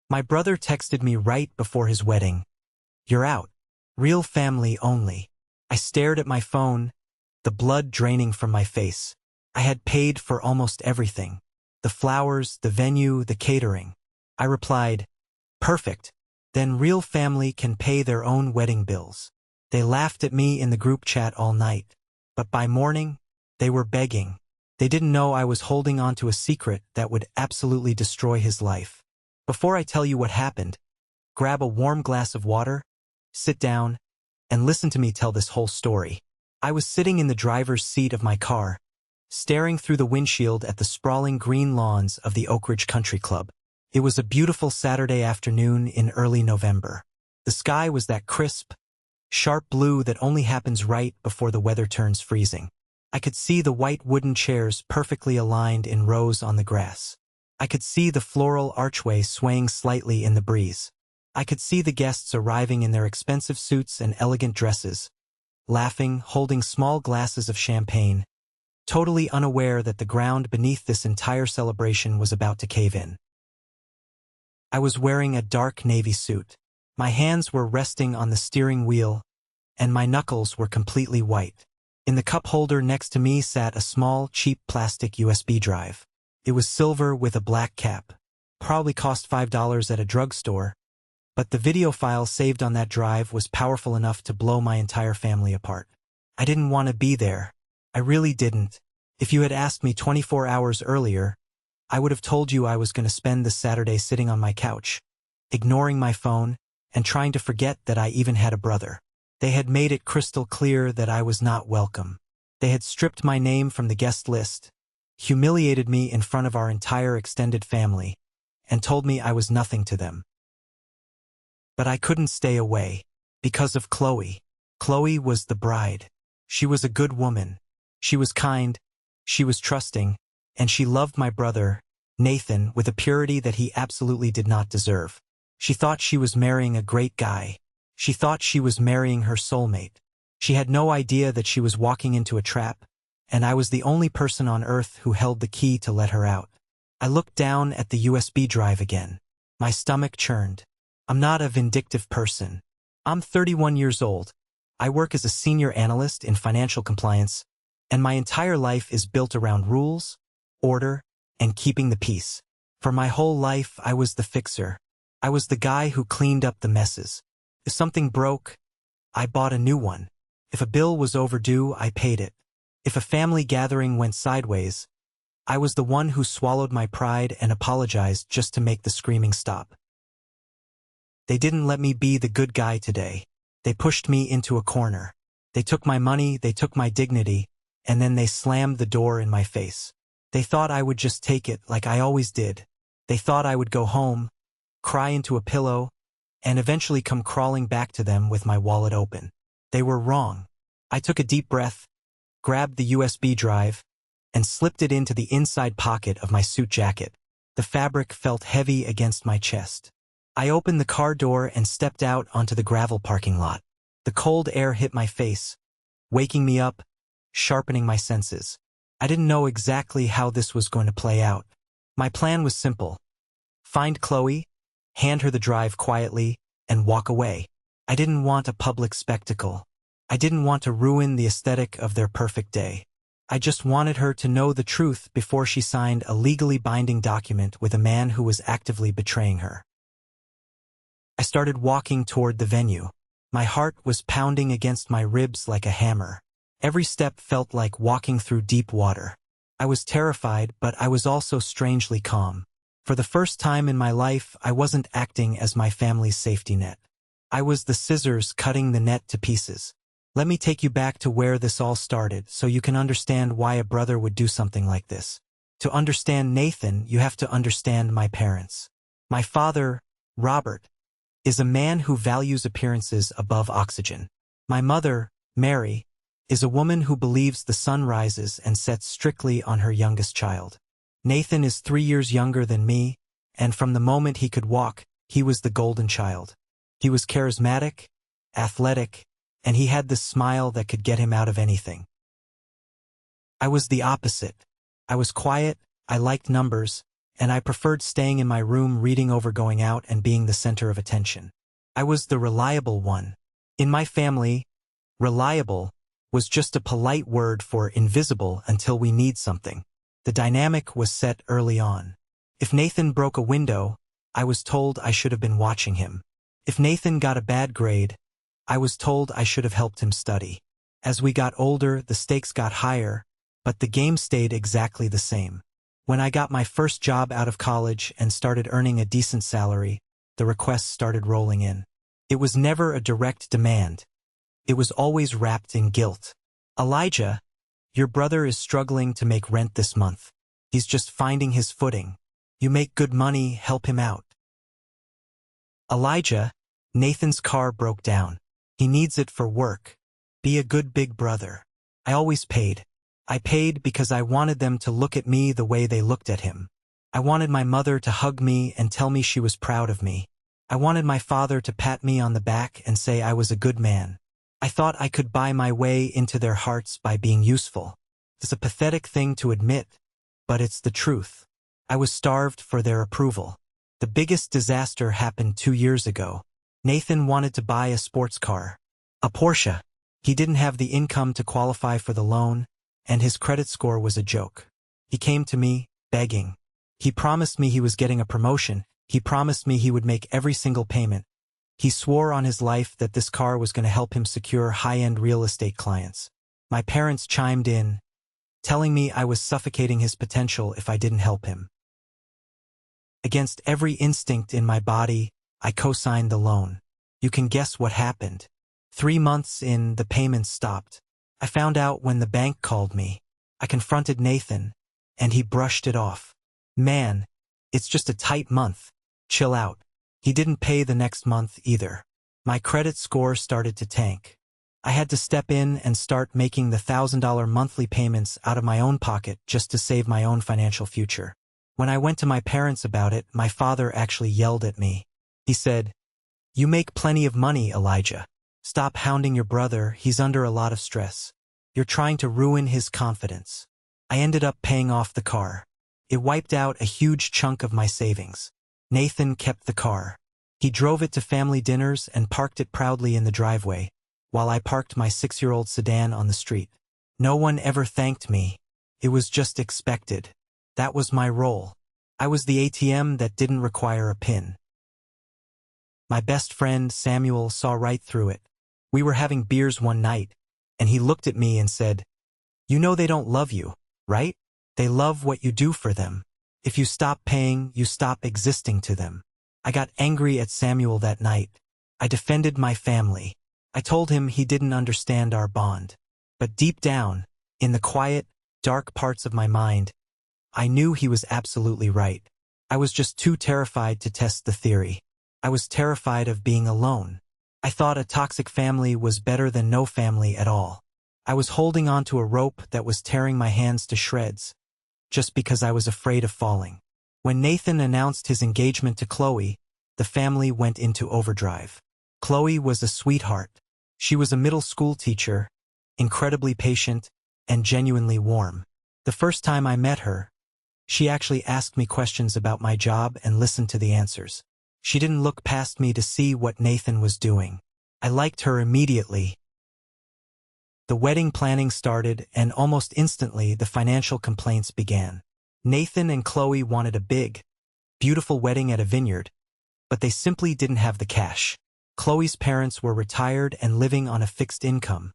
My brother texted me right before his wedding. "You're out. Real family only." I stared at my phone, the blood draining from my face. I had paid for almost everything. The flowers, the venue, the catering. I replied, "Perfect. Then real family can pay their own wedding bills." They laughed at me in the group chat all night. But by morning, they were begging. They didn't know I was holding on to a secret that would absolutely destroy his life. Before I tell you what happened, grab a warm glass of water, sit down, and listen to me tell this whole story. I was sitting in the driver's seat of my car, staring through the windshield at the sprawling green lawns of the Oak Ridge Country Club. It was a beautiful Saturday afternoon in early November. The sky was that crisp, sharp blue that only happens right before the weather turns freezing. I could see the white wooden chairs perfectly aligned in rows on the grass. I could see the floral archway swaying slightly in the breeze. I could see the guests arriving in their expensive suits and elegant dresses, laughing, holding small glasses of champagne, totally unaware that the ground beneath this entire celebration was about to cave in. I was wearing a dark navy suit. My hands were resting on the steering wheel, and my knuckles were completely white. In the cup holder next to me sat a small, cheap plastic USB drive. It was silver with a black cap. Probably cost $5 at a drugstore, but the video file saved on that drive was powerful enough to blow my entire family apart. I didn't want to be there. I really didn't. If you had asked me 24 hours earlier, I would have told you I was going to spend the Saturday sitting on my couch, ignoring my phone, and trying to forget that I even had a brother. They had made it crystal clear that I was not welcome. They had stripped my name from the guest list, humiliated me in front of our entire extended family, and told me I was nothing to them. But I couldn't stay away, because of Chloe. Chloe was the bride. She was a good woman. She was kind, she was trusting, and she loved my brother, Nathan, with a purity that he absolutely did not deserve. She thought she was marrying a great guy. She thought she was marrying her soulmate. She had no idea that she was walking into a trap, and I was the only person on earth who held the key to let her out. I looked down at the USB drive again. My stomach churned. I'm not a vindictive person. I'm 31 years old. I work as a senior analyst in financial compliance, and my entire life is built around rules, order, and keeping the peace. For my whole life, I was the fixer. I was the guy who cleaned up the messes. If something broke, I bought a new one. If a bill was overdue, I paid it. If a family gathering went sideways, I was the one who swallowed my pride and apologized just to make the screaming stop. They didn't let me be the good guy today. They pushed me into a corner. They took my money, they took my dignity, and then they slammed the door in my face. They thought I would just take it like I always did. They thought I would go home, cry into a pillow, and eventually come crawling back to them with my wallet open. They were wrong. I took a deep breath, grabbed the USB drive, and slipped it into the inside pocket of my suit jacket. The fabric felt heavy against my chest. I opened the car door and stepped out onto the gravel parking lot. The cold air hit my face, waking me up, sharpening my senses. I didn't know exactly how this was going to play out. My plan was simple. Find Chloe, hand her the drive quietly, and walk away. I didn't want a public spectacle. I didn't want to ruin the aesthetic of their perfect day. I just wanted her to know the truth before she signed a legally binding document with a man who was actively betraying her. I started walking toward the venue. My heart was pounding against my ribs like a hammer. Every step felt like walking through deep water. I was terrified, but I was also strangely calm. For the first time in my life, I wasn't acting as my family's safety net. I was the scissors cutting the net to pieces. Let me take you back to where this all started so you can understand why a brother would do something like this. To understand Nathan, you have to understand my parents. My father, Robert, is a man who values appearances above oxygen. My mother, Mary, is a woman who believes the sun rises and sets strictly on her youngest child. Nathan is 3 years younger than me, and from the moment he could walk, he was the golden child. He was charismatic, athletic, and he had this smile that could get him out of anything. I was the opposite. I was quiet, I liked numbers, and I preferred staying in my room reading over going out and being the center of attention. I was the reliable one. In my family, reliable was just a polite word for invisible until we need something. The dynamic was set early on. If Nathan broke a window, I was told I should have been watching him. If Nathan got a bad grade, I was told I should have helped him study. As we got older, the stakes got higher, but the game stayed exactly the same. When I got my first job out of college and started earning a decent salary, the requests started rolling in. It was never a direct demand. It was always wrapped in guilt. Elijah, your brother is struggling to make rent this month. He's just finding his footing. You make good money, help him out. Elijah, Nathan's car broke down. He needs it for work. Be a good big brother. I always paid. I paid because I wanted them to look at me the way they looked at him. I wanted my mother to hug me and tell me she was proud of me. I wanted my father to pat me on the back and say I was a good man. I thought I could buy my way into their hearts by being useful. It's a pathetic thing to admit, but it's the truth. I was starved for their approval. The biggest disaster happened 2 years ago. Nathan wanted to buy a sports car, a Porsche. He didn't have the income to qualify for the loan, and his credit score was a joke. He came to me, begging. He promised me he was getting a promotion. He promised me he would make every single payment. He swore on his life that this car was going to help him secure high-end real estate clients. My parents chimed in, telling me I was suffocating his potential if I didn't help him. Against every instinct in my body, I co-signed the loan. You can guess what happened. 3 months in, the payments stopped. I found out when the bank called me. I confronted Nathan, and he brushed it off. Man, it's just a tight month. Chill out. He didn't pay the next month either. My credit score started to tank. I had to step in and start making the $1,000 monthly payments out of my own pocket just to save my own financial future. When I went to my parents about it, my father actually yelled at me. He said, "You make plenty of money, Elijah. Stop hounding your brother, he's under a lot of stress. You're trying to ruin his confidence." I ended up paying off the car. It wiped out a huge chunk of my savings. Nathan kept the car. He drove it to family dinners and parked it proudly in the driveway, while I parked my 6-year-old sedan on the street. No one ever thanked me. It was just expected. That was my role. I was the ATM that didn't require a PIN. My best friend, Samuel, saw right through it. We were having beers one night, and he looked at me and said, "You know they don't love you, right? They love what you do for them. If you stop paying, you stop existing to them." I got angry at Samuel that night. I defended my family. I told him he didn't understand our bond. But deep down, in the quiet, dark parts of my mind, I knew he was absolutely right. I was just too terrified to test the theory. I was terrified of being alone. I thought a toxic family was better than no family at all. I was holding onto a rope that was tearing my hands to shreds, just because I was afraid of falling. When Nathan announced his engagement to Chloe, the family went into overdrive. Chloe was a sweetheart. She was a middle school teacher, incredibly patient, and genuinely warm. The first time I met her, she actually asked me questions about my job and listened to the answers. She didn't look past me to see what Nathan was doing. I liked her immediately. The wedding planning started, and almost instantly the financial complaints began. Nathan and Chloe wanted a big, beautiful wedding at a vineyard, but they simply didn't have the cash. Chloe's parents were retired and living on a fixed income.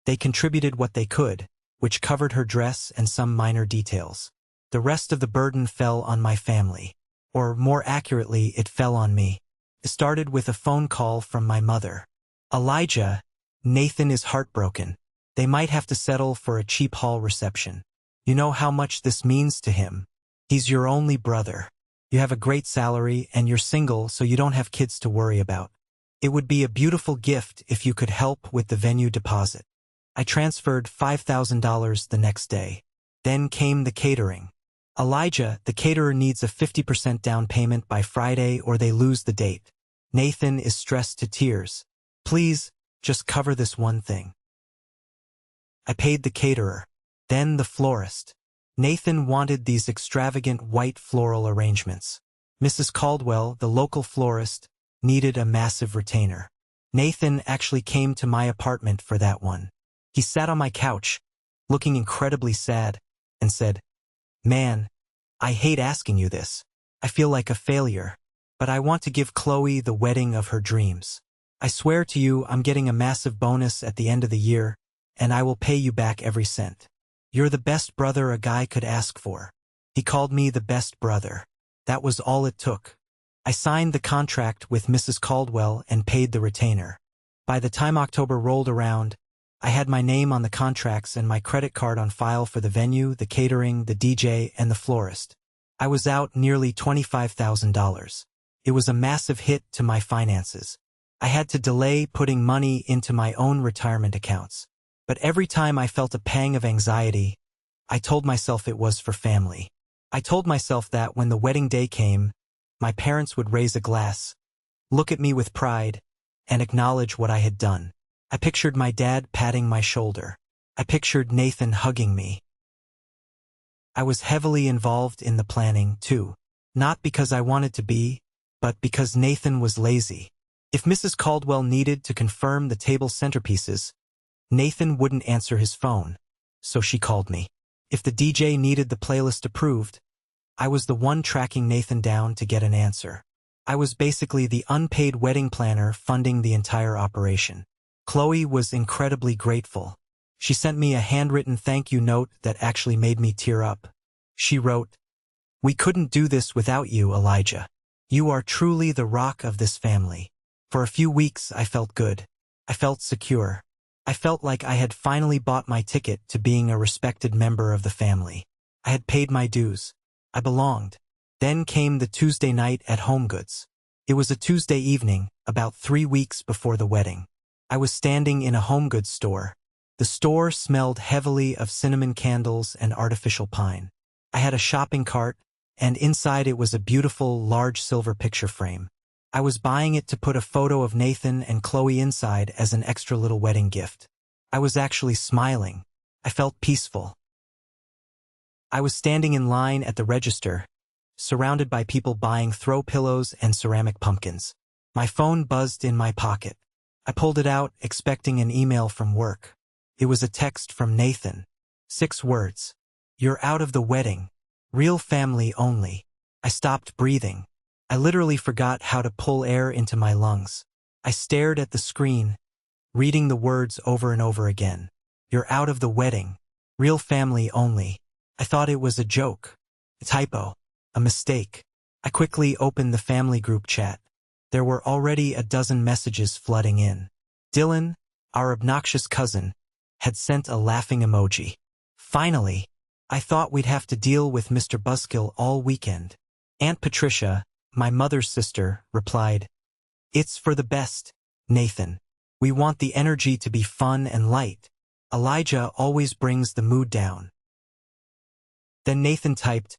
They contributed what they could, which covered her dress and some minor details. The rest of the burden fell on my family. Or more accurately, it fell on me. It started with a phone call from my mother. "Elijah, Nathan is heartbroken. They might have to settle for a cheap hall reception. You know how much this means to him. He's your only brother. You have a great salary and you're single, so you don't have kids to worry about. It would be a beautiful gift if you could help with the venue deposit." I transferred $5,000 the next day. Then came the catering. "Elijah, the caterer needs a 50% down payment by Friday or they lose the date. Nathan is stressed to tears. Please, just cover this one thing." I paid the caterer, then the florist, Nathan wanted these extravagant white floral arrangements. Mrs. Caldwell, the local florist, needed a massive retainer. Nathan actually came to my apartment for that one. He sat on my couch, looking incredibly sad, and said, "Man, I hate asking you this. I feel like a failure, but I want to give Chloe the wedding of her dreams. I swear to you I'm getting a massive bonus at the end of the year, and I will pay you back every cent. You're the best brother a guy could ask for." He called me the best brother. That was all it took. I signed the contract with Mrs. Caldwell and paid the retainer. By the time October rolled around, I had my name on the contracts and my credit card on file for the venue, the catering, the DJ, and the florist. I was out nearly $25,000. It was a massive hit to my finances. I had to delay putting money into my own retirement accounts. But every time I felt a pang of anxiety, I told myself it was for family. I told myself that when the wedding day came, my parents would raise a glass, look at me with pride, and acknowledge what I had done. I pictured my dad patting my shoulder. I pictured Nathan hugging me. I was heavily involved in the planning, too. Not because I wanted to be, but because Nathan was lazy. If Mrs. Caldwell needed to confirm the table centerpieces, Nathan wouldn't answer his phone, so she called me. If the DJ needed the playlist approved, I was the one tracking Nathan down to get an answer. I was basically the unpaid wedding planner funding the entire operation. Chloe was incredibly grateful. She sent me a handwritten thank you note that actually made me tear up. She wrote, "We couldn't do this without you, Elijah. You are truly the rock of this family." For a few weeks I felt good. I felt secure. I felt like I had finally bought my ticket to being a respected member of the family. I had paid my dues. I belonged. Then came the Tuesday night at HomeGoods. It was a Tuesday evening, about 3 weeks before the wedding. I was standing in a HomeGoods store. The store smelled heavily of cinnamon candles and artificial pine. I had a shopping cart, and inside it was a beautiful, large silver picture frame. I was buying it to put a photo of Nathan and Chloe inside as an extra little wedding gift. I was actually smiling. I felt peaceful. I was standing in line at the register, surrounded by people buying throw pillows and ceramic pumpkins. My phone buzzed in my pocket. I pulled it out, expecting an email from work. It was a text from Nathan. 6 words. "You're out of the wedding. Real family only." I stopped breathing. I literally forgot how to pull air into my lungs. I stared at the screen, reading the words over and over again. "You're out of the wedding. Real family only." I thought it was a joke, a typo, a mistake. I quickly opened the family group chat. There were already a dozen messages flooding in. Dylan, our obnoxious cousin, had sent a laughing emoji. Finally, I thought we'd have to deal with Mr. Buskill all weekend. Aunt Patricia, my mother's sister, replied, "It's for the best, Nathan. We want the energy to be fun and light. Elijah always brings the mood down." Then Nathan typed,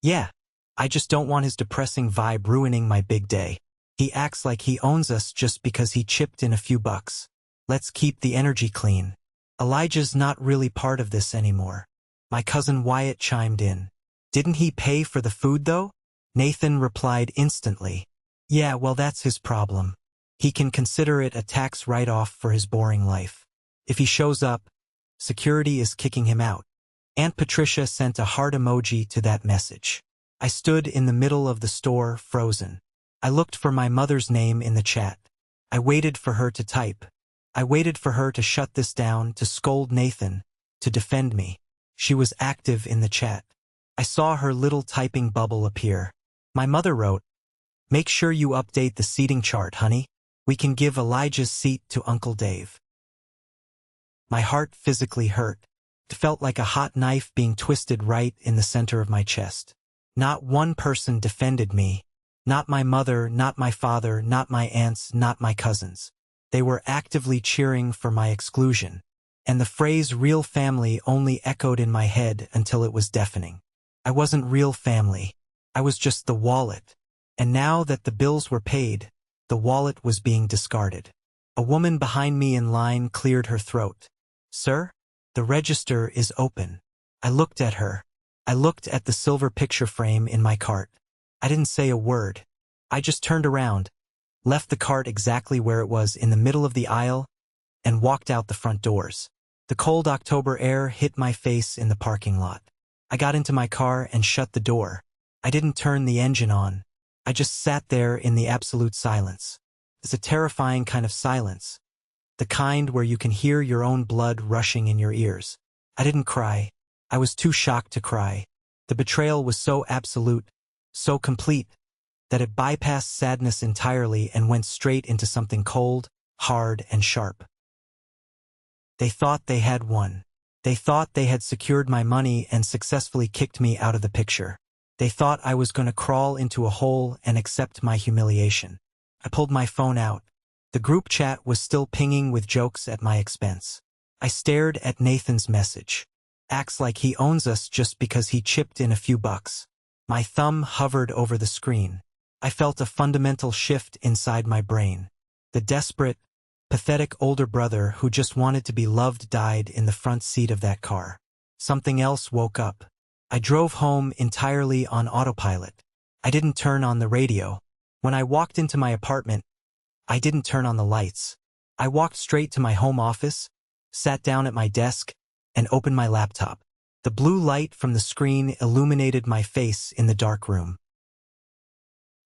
"Yeah, I just don't want his depressing vibe ruining my big day. He acts like he owns us just because he chipped in a few bucks. Let's keep the energy clean. Elijah's not really part of this anymore." My cousin Wyatt chimed in. "Didn't he pay for the food though?" Nathan replied instantly, "Yeah, well that's his problem. He can consider it a tax write-off for his boring life. If he shows up, security is kicking him out." Aunt Patricia sent a heart emoji to that message. I stood in the middle of the store, frozen. I looked for my mother's name in the chat. I waited for her to type. I waited for her to shut this down, to scold Nathan, to defend me. She was active in the chat. I saw her little typing bubble appear. My mother wrote, "Make sure you update the seating chart, honey. We can give Elijah's seat to Uncle Dave." My heart physically hurt. It felt like a hot knife being twisted right in the center of my chest. Not one person defended me. Not my mother, not my father, not my aunts, not my cousins. They were actively cheering for my exclusion. And the phrase real family only echoed in my head until it was deafening. I wasn't real family. I was just the wallet. And now that the bills were paid, the wallet was being discarded. A woman behind me in line cleared her throat. "Sir, the register is open." I looked at her. I looked at the silver picture frame in my cart. I didn't say a word. I just turned around, left the cart exactly where it was in the middle of the aisle, and walked out the front doors. The cold October air hit my face in the parking lot. I got into my car and shut the door. I didn't turn the engine on. I just sat there in the absolute silence. It's a terrifying kind of silence. The kind where you can hear your own blood rushing in your ears. I didn't cry. I was too shocked to cry. The betrayal was so absolute, so complete, that it bypassed sadness entirely and went straight into something cold, hard, and sharp. They thought they had won. They thought they had secured my money and successfully kicked me out of the picture. They thought I was going to crawl into a hole and accept my humiliation. I pulled my phone out. The group chat was still pinging with jokes at my expense. I stared at Nathan's message. Acts like he owns us just because he chipped in a few bucks. My thumb hovered over the screen. I felt a fundamental shift inside my brain. The desperate, pathetic older brother who just wanted to be loved died in the front seat of that car. Something else woke up. I drove home entirely on autopilot. I didn't turn on the radio. When I walked into my apartment, I didn't turn on the lights. I walked straight to my home office, sat down at my desk, and opened my laptop. The blue light from the screen illuminated my face in the dark room.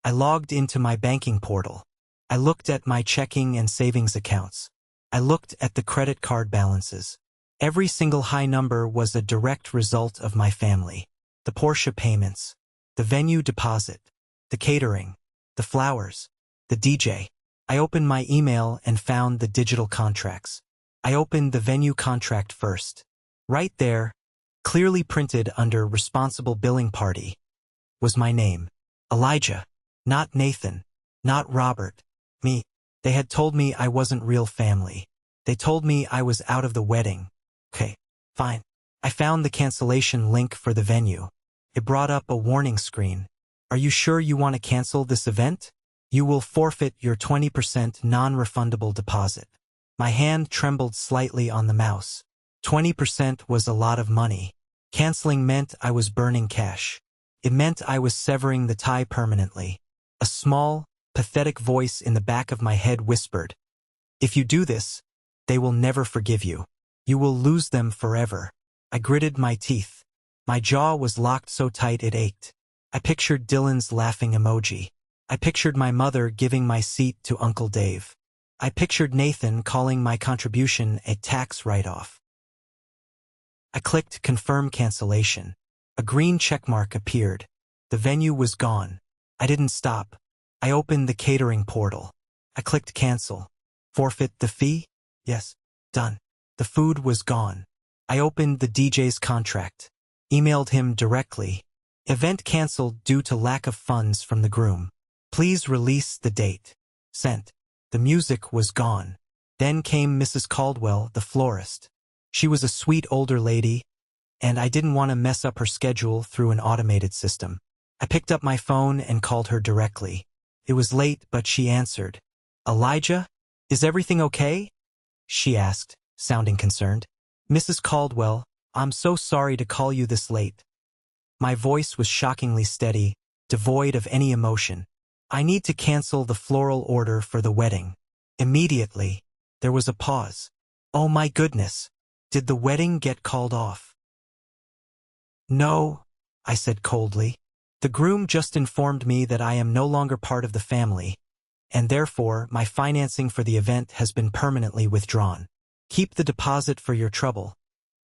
I logged into my banking portal. I looked at my checking and savings accounts. I looked at the credit card balances. Every single high number was a direct result of my family. The Porsche payments, the venue deposit, the catering, the flowers, the DJ. I opened my email and found the digital contracts. I opened the venue contract first. Right there, clearly printed under Responsible Billing Party, was my name. Elijah. Not Nathan. Not Robert. Me. They had told me I wasn't real family. They told me I was out of the wedding. Okay, fine. I found the cancellation link for the venue. It brought up a warning screen. Are you sure you want to cancel this event? You will forfeit your 20% non-refundable deposit. My hand trembled slightly on the mouse. 20% was a lot of money. Canceling meant I was burning cash. It meant I was severing the tie permanently. A small, pathetic voice in the back of my head whispered, "If you do this, they will never forgive you. You will lose them forever." I gritted my teeth. My jaw was locked so tight it ached. I pictured Dylan's laughing emoji. I pictured my mother giving my seat to Uncle Dave. I pictured Nathan calling my contribution a tax write-off. I clicked Confirm Cancellation. A green checkmark appeared. The venue was gone. I didn't stop. I opened the catering portal. I clicked Cancel. Forfeit the fee? Yes. Done. The food was gone. I opened the DJ's contract. Emailed him directly. Event canceled due to lack of funds from the groom. Please release the date. Sent. The music was gone. Then came Mrs. Caldwell, the florist. She was a sweet older lady, and I didn't want to mess up her schedule through an automated system. I picked up my phone and called her directly. It was late, but she answered. "Elijah, is everything okay?" she asked, sounding concerned. "Mrs. Caldwell, I'm so sorry to call you this late." My voice was shockingly steady, devoid of any emotion. "I need to cancel the floral order for the wedding." Immediately, there was a pause. Oh my goodness, did the wedding get called off? "No," I said coldly. "The groom just informed me that I am no longer part of the family, and therefore my financing for the event has been permanently withdrawn. Keep the deposit for your trouble,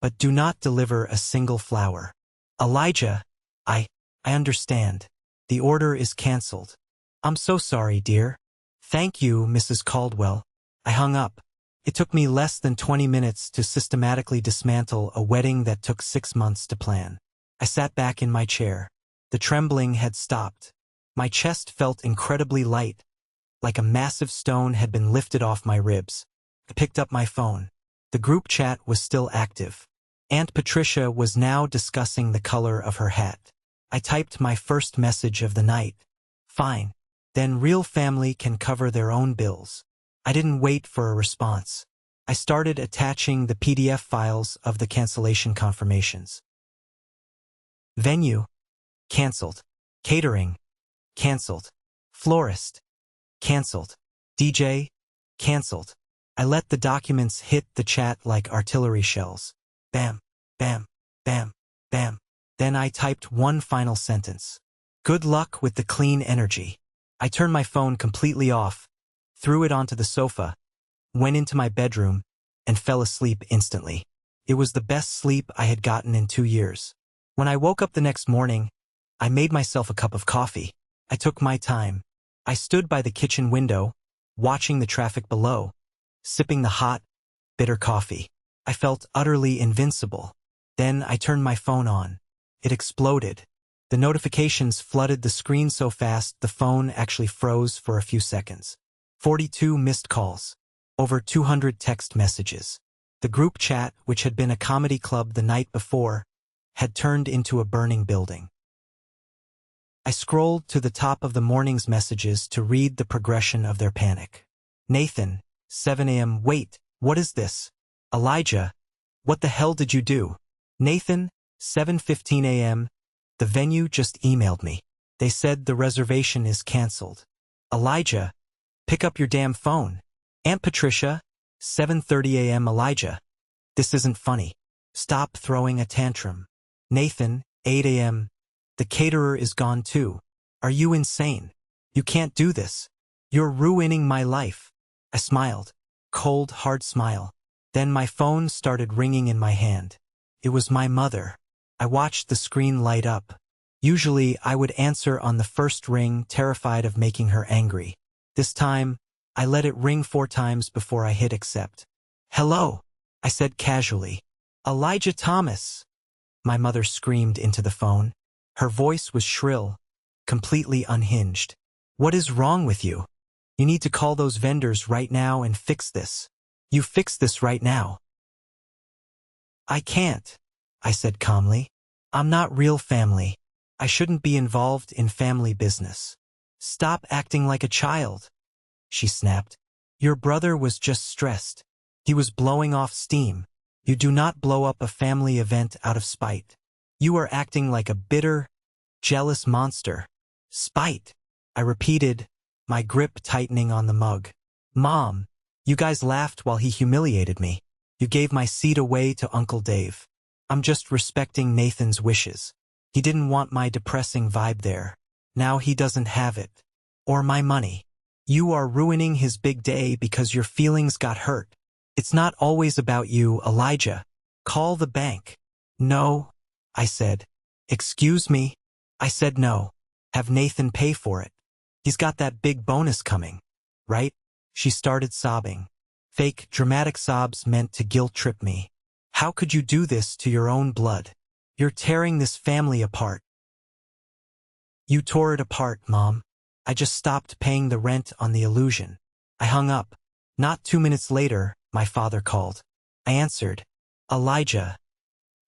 but do not deliver a single flower." "Elijah, I understand. The order is canceled." "I'm so sorry, dear." "Thank you, Mrs. Caldwell." I hung up. It took me less than 20 minutes to systematically dismantle a wedding that took 6 months to plan. I sat back in my chair. The trembling had stopped. My chest felt incredibly light, like a massive stone had been lifted off my ribs. I picked up my phone. The group chat was still active. Aunt Patricia was now discussing the color of her hat. I typed my first message of the night. "Fine. Then real family can cover their own bills." I didn't wait for a response. I started attaching the PDF files of the cancellation confirmations. Venue, cancelled. Catering, cancelled. Florist, cancelled. DJ, cancelled. I let the documents hit the chat like artillery shells. Bam, bam, bam, bam. Then I typed one final sentence. Good luck with the clean energy. I turned my phone completely off, threw it onto the sofa, went into my bedroom, and fell asleep instantly. It was the best sleep I had gotten in 2 years. When I woke up the next morning, I made myself a cup of coffee. I took my time. I stood by the kitchen window, watching the traffic below, sipping the hot, bitter coffee. I felt utterly invincible. Then I turned my phone on. It exploded. The notifications flooded the screen so fast the phone actually froze for a few seconds. 42 missed calls. Over 200 text messages. The group chat, which had been a comedy club the night before, had turned into a burning building. I scrolled to the top of the morning's messages to read the progression of their panic. Nathan, 7 a.m. Wait, what is this? Elijah, what the hell did you do? Nathan, 7:15 a.m. The venue just emailed me. They said the reservation is cancelled. Elijah, pick up your damn phone. Aunt Patricia, 7:30 a.m. Elijah, this isn't funny. Stop throwing a tantrum. Nathan, 8 a.m. The caterer is gone too. Are you insane? You can't do this. You're ruining my life. I smiled. Cold, hard smile. Then my phone started ringing in my hand. It was my mother. I watched the screen light up. Usually, I would answer on the first ring, terrified of making her angry. This time, I let it ring 4 times before I hit accept. Hello, I said casually. Elijah Thomas. My mother screamed into the phone. Her voice was shrill, completely unhinged. What is wrong with you? You need to call those vendors right now and fix this. You fix this right now. I can't, I said calmly. I'm not real family. I shouldn't be involved in family business. Stop acting like a child, she snapped. Your brother was just stressed. He was blowing off steam. You do not blow up a family event out of spite. You are acting like a bitter, jealous monster. Spite, I repeated, my grip tightening on the mug. Mom, you guys laughed while he humiliated me. You gave my seat away to Uncle Dave. I'm just respecting Nathan's wishes. He didn't want my depressing vibe there. Now he doesn't have it. Or my money. You are ruining his big day because your feelings got hurt. It's not always about you, Elijah. Call the bank. No, I said. Excuse me? I said no. Have Nathan pay for it. He's got that big bonus coming, right? She started sobbing. Fake, dramatic sobs meant to guilt-trip me. How could you do this to your own blood? You're tearing this family apart. You tore it apart, Mom. I just stopped paying the rent on the illusion. I hung up. Not 2 minutes later, my father called. I answered. Elijah.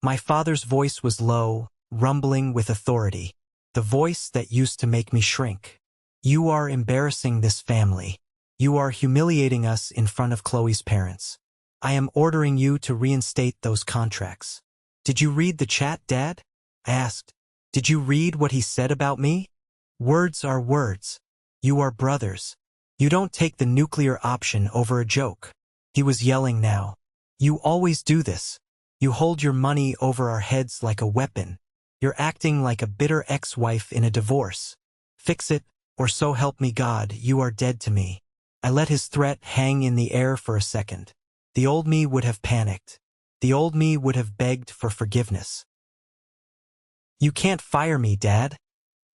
My father's voice was low, rumbling with authority. The voice that used to make me shrink. You are embarrassing this family. You are humiliating us in front of Chloe's parents. I am ordering you to reinstate those contracts. Did you read the chat, Dad? I asked. Did you read what he said about me? Words are words. You are brothers. You don't take the nuclear option over a joke. He was yelling now. You always do this. You hold your money over our heads like a weapon. You're acting like a bitter ex-wife in a divorce. Fix it, or so help me God, you are dead to me. I let his threat hang in the air for a second. The old me would have panicked. The old me would have begged for forgiveness. You can't fire me, Dad,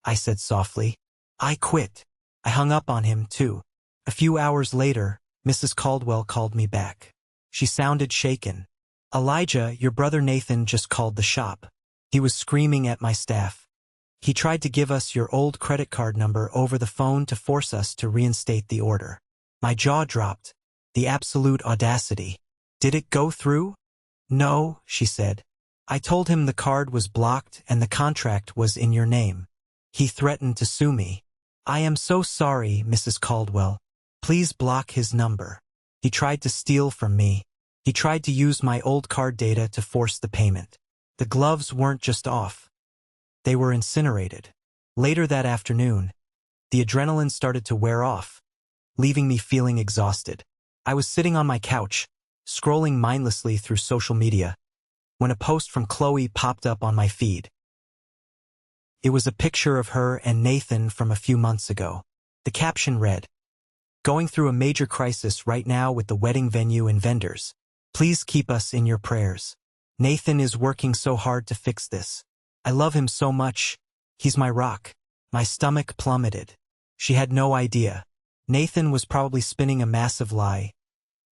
I said softly. I quit. I hung up on him, too. A few hours later, Mrs. Caldwell called me back. She sounded shaken. Elijah, your brother Nathan just called the shop. He was screaming at my staff. He tried to give us your old credit card number over the phone to force us to reinstate the order. My jaw dropped. The absolute audacity. Did it go through? No, she said. I told him the card was blocked and the contract was in your name. He threatened to sue me. I am so sorry, Mrs. Caldwell. Please block his number. He tried to steal from me. He tried to use my old card data to force the payment. The gloves weren't just off. They were incinerated. Later that afternoon, the adrenaline started to wear off, leaving me feeling exhausted. I was sitting on my couch, scrolling mindlessly through social media, when a post from Chloe popped up on my feed. It was a picture of her and Nathan from a few months ago. The caption read, "Going through a major crisis right now with the wedding venue and vendors. Please keep us in your prayers. Nathan is working so hard to fix this. I love him so much. He's my rock." My stomach plummeted. She had no idea. Nathan was probably spinning a massive lie,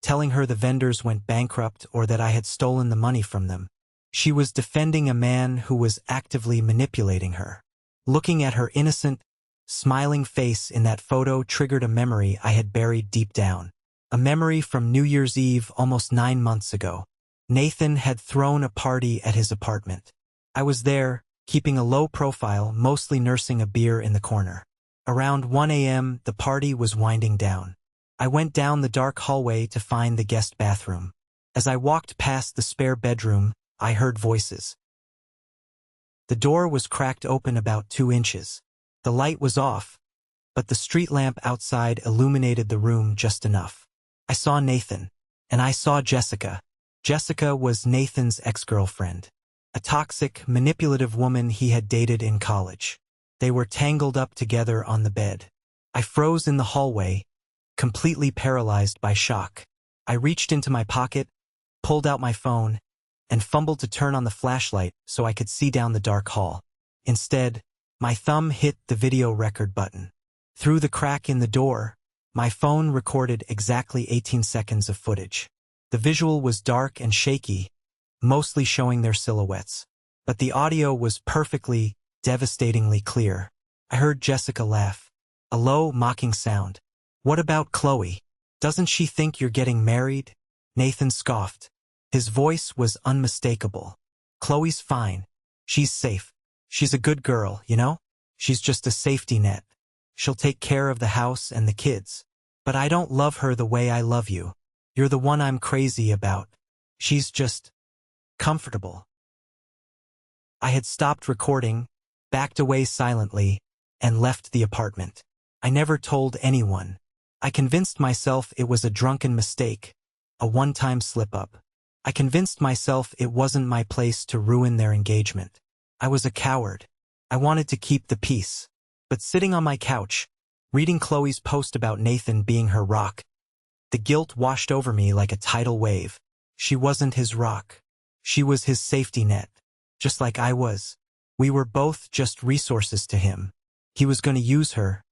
telling her the vendors went bankrupt or that I had stolen the money from them. She was defending a man who was actively manipulating her. Looking at her innocent, smiling face in that photo triggered a memory I had buried deep down. A memory from New Year's Eve almost 9 months ago. Nathan had thrown a party at his apartment. I was there, keeping a low profile, mostly nursing a beer in the corner. Around 1 a.m., the party was winding down. I went down the dark hallway to find the guest bathroom. As I walked past the spare bedroom, I heard voices. The door was cracked open about 2 inches. The light was off, but the street lamp outside illuminated the room just enough. I saw Nathan, and I saw Jessica. Jessica was Nathan's ex-girlfriend, a toxic, manipulative woman he had dated in college. They were tangled up together on the bed. I froze in the hallway, completely paralyzed by shock. I reached into my pocket, pulled out my phone, and fumbled to turn on the flashlight so I could see down the dark hall. Instead, my thumb hit the video record button. Through the crack in the door, my phone recorded exactly 18 seconds of footage. The visual was dark and shaky, mostly showing their silhouettes. But the audio was perfectly, devastatingly clear. I heard Jessica laugh. A low, mocking sound. "What about Chloe? Doesn't she think you're getting married?" Nathan scoffed. His voice was unmistakable. "Chloe's fine. She's safe. She's a good girl, you know? She's just a safety net. She'll take care of the house and the kids. But I don't love her the way I love you. You're the one I'm crazy about. She's just comfortable." I had stopped recording, backed away silently, and left the apartment. I never told anyone. I convinced myself it was a drunken mistake, a one-time slip-up. I convinced myself it wasn't my place to ruin their engagement. I was a coward. I wanted to keep the peace. But sitting on my couch, reading Chloe's post about Nathan being her rock, the guilt washed over me like a tidal wave. She wasn't his rock. She was his safety net, just like I was. We were both just resources to him. He was going to use her,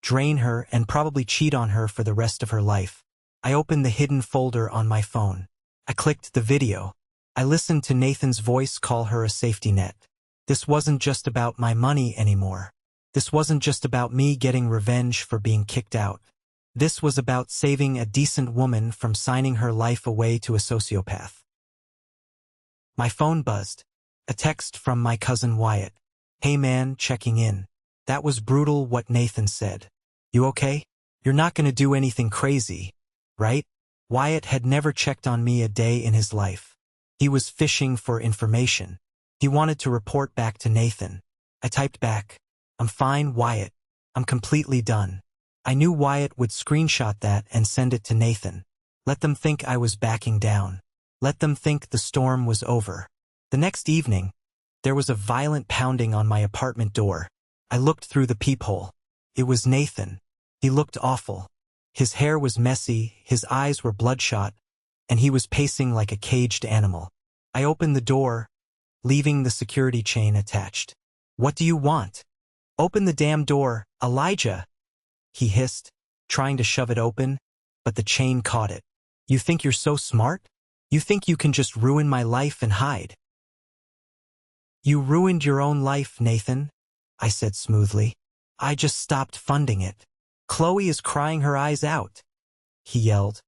drain her, and probably cheat on her for the rest of her life. I opened the hidden folder on my phone. I clicked the video. I listened to Nathan's voice call her a safety net. This wasn't just about my money anymore. This wasn't just about me getting revenge for being kicked out. This was about saving a decent woman from signing her life away to a sociopath. My phone buzzed. A text from my cousin Wyatt. "Hey man, checking in. That was brutal what Nathan said. You okay? You're not gonna do anything crazy, right?" Wyatt had never checked on me a day in his life. He was fishing for information. He wanted to report back to Nathan. I typed back, "I'm fine, Wyatt. I'm completely done." I knew Wyatt would screenshot that and send it to Nathan. Let them think I was backing down. Let them think the storm was over. The next evening, there was a violent pounding on my apartment door. I looked through the peephole. It was Nathan. He looked awful. His hair was messy, his eyes were bloodshot, and he was pacing like a caged animal. I opened the door, leaving the security chain attached. "What do you want? Open the damn door, Elijah!" he hissed, trying to shove it open, but the chain caught it. "You think you're so smart? You think you can just ruin my life and hide?" "You ruined your own life, Nathan," I said smoothly. "I just stopped funding it. Chloe is crying her eyes out," he yelled,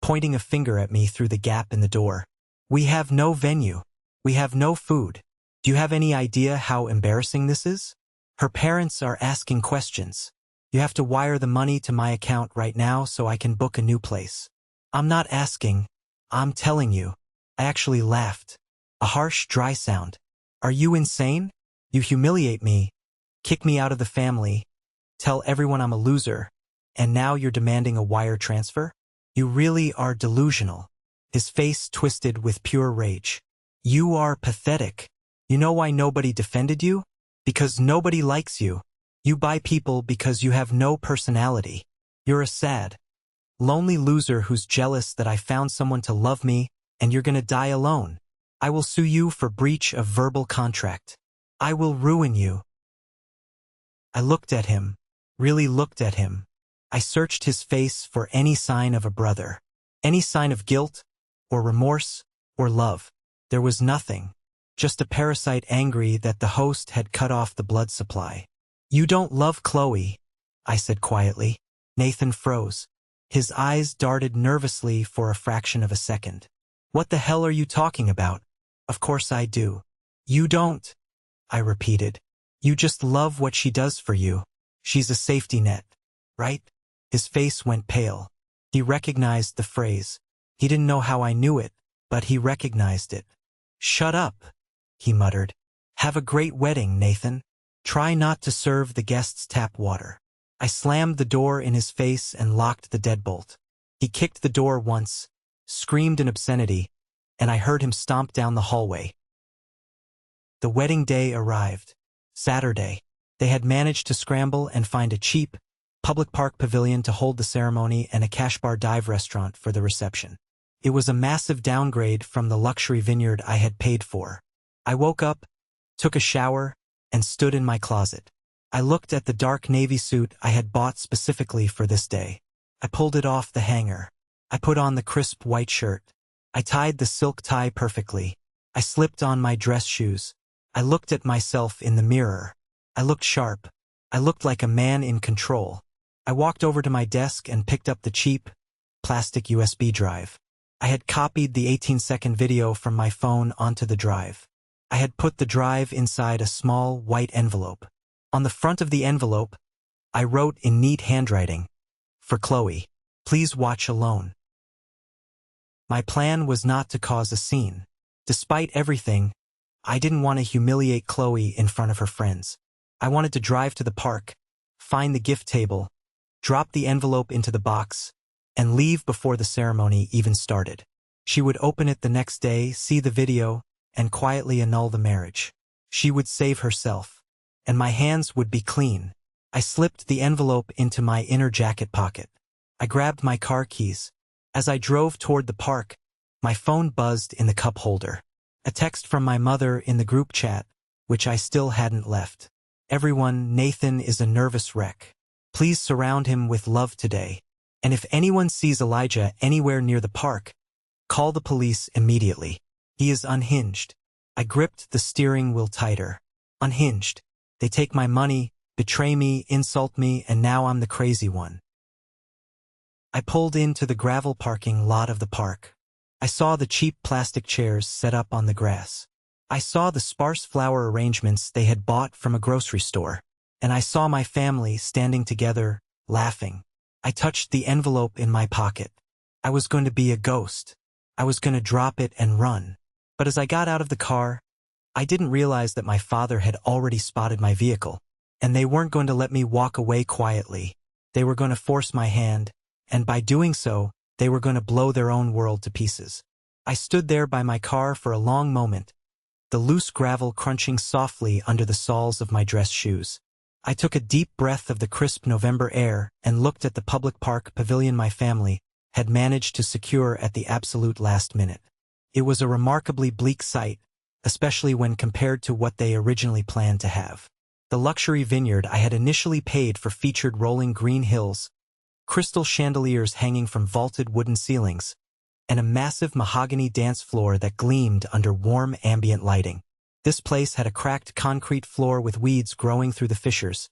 pointing a finger at me through the gap in the door. "We have no venue. We have no food. Do you have any idea how embarrassing this is? Her parents are asking questions. You have to wire the money to my account right now so I can book a new place." "I'm not asking. I'm telling you." I actually laughed. A harsh, dry sound. "Are you insane? You humiliate me, kick me out of the family, tell everyone I'm a loser, and now you're demanding a wire transfer? You really are delusional. His face twisted with pure rage. You are pathetic. You know why nobody defended you? Because nobody likes you. You buy people because you have no personality. You're a sad, lonely loser who's jealous that I found someone to love me, and you're gonna die alone. I will sue you for breach of verbal contract. I will ruin you. I looked at him, really looked at him. I searched his face for any sign of a brother, any sign of guilt, or remorse, or love. There was nothing, just a parasite angry that the host had cut off the blood supply. You don't love Chloe, I said quietly. Nathan froze. His eyes darted nervously for a fraction of a second. What the hell are you talking about? Of course I do. You don't, I repeated. You just love what she does for you. She's a safety net, right? His face went pale. He recognized the phrase. He didn't know how I knew it, but he recognized it. Shut up, he muttered. Have a great wedding, Nathan. Try not to serve the guests tap water. I slammed the door in his face and locked the deadbolt. He kicked the door once, screamed an obscenity, and I heard him stomp down the hallway. The wedding day arrived. Saturday. They had managed to scramble and find a cheap, public park pavilion to hold the ceremony and a cash bar dive restaurant for the reception. It was a massive downgrade from the luxury vineyard I had paid for. I woke up, took a shower, and stood in my closet. I looked at the dark navy suit I had bought specifically for this day. I pulled it off the hanger. I put on the crisp white shirt. I tied the silk tie perfectly. I slipped on my dress shoes. I looked at myself in the mirror. I looked sharp. I looked like a man in control. I walked over to my desk and picked up the cheap, plastic USB drive. I had copied the 18-second video from my phone onto the drive. I had put the drive inside a small, white envelope. On the front of the envelope, I wrote in neat handwriting, "For Chloe, please watch alone." My plan was not to cause a scene. Despite everything, I didn't want to humiliate Chloe in front of her friends. I wanted to drive to the park, find the gift table, drop the envelope into the box, and leave before the ceremony even started. She would open it the next day, see the video, and quietly annul the marriage. She would save herself, and my hands would be clean. I slipped the envelope into my inner jacket pocket. I grabbed my car keys. As I drove toward the park, my phone buzzed in the cup holder. A text from my mother in the group chat, which I still hadn't left. Everyone, Nathan is a nervous wreck. Please surround him with love today. And if anyone sees Elijah anywhere near the park, call the police immediately. He is unhinged. I gripped the steering wheel tighter. Unhinged. They take my money, betray me, insult me, and now I'm the crazy one. I pulled into the gravel parking lot of the park. I saw the cheap plastic chairs set up on the grass. I saw the sparse flower arrangements they had bought from a grocery store. And I saw my family standing together, laughing. I touched the envelope in my pocket. I was going to be a ghost. I was going to drop it and run. But as I got out of the car, I didn't realize that my father had already spotted my vehicle. And they weren't going to let me walk away quietly. They were going to force my hand, and by doing so, they were going to blow their own world to pieces. I stood there by my car for a long moment, the loose gravel crunching softly under the soles of my dress shoes. I took a deep breath of the crisp November air and looked at the public park pavilion my family had managed to secure at the absolute last minute. It was a remarkably bleak sight, especially when compared to what they originally planned to have. The luxury vineyard I had initially paid for featured rolling green hills, crystal chandeliers hanging from vaulted wooden ceilings, and a massive mahogany dance floor that gleamed under warm ambient lighting. This place had a cracked concrete floor with weeds growing through the fissures,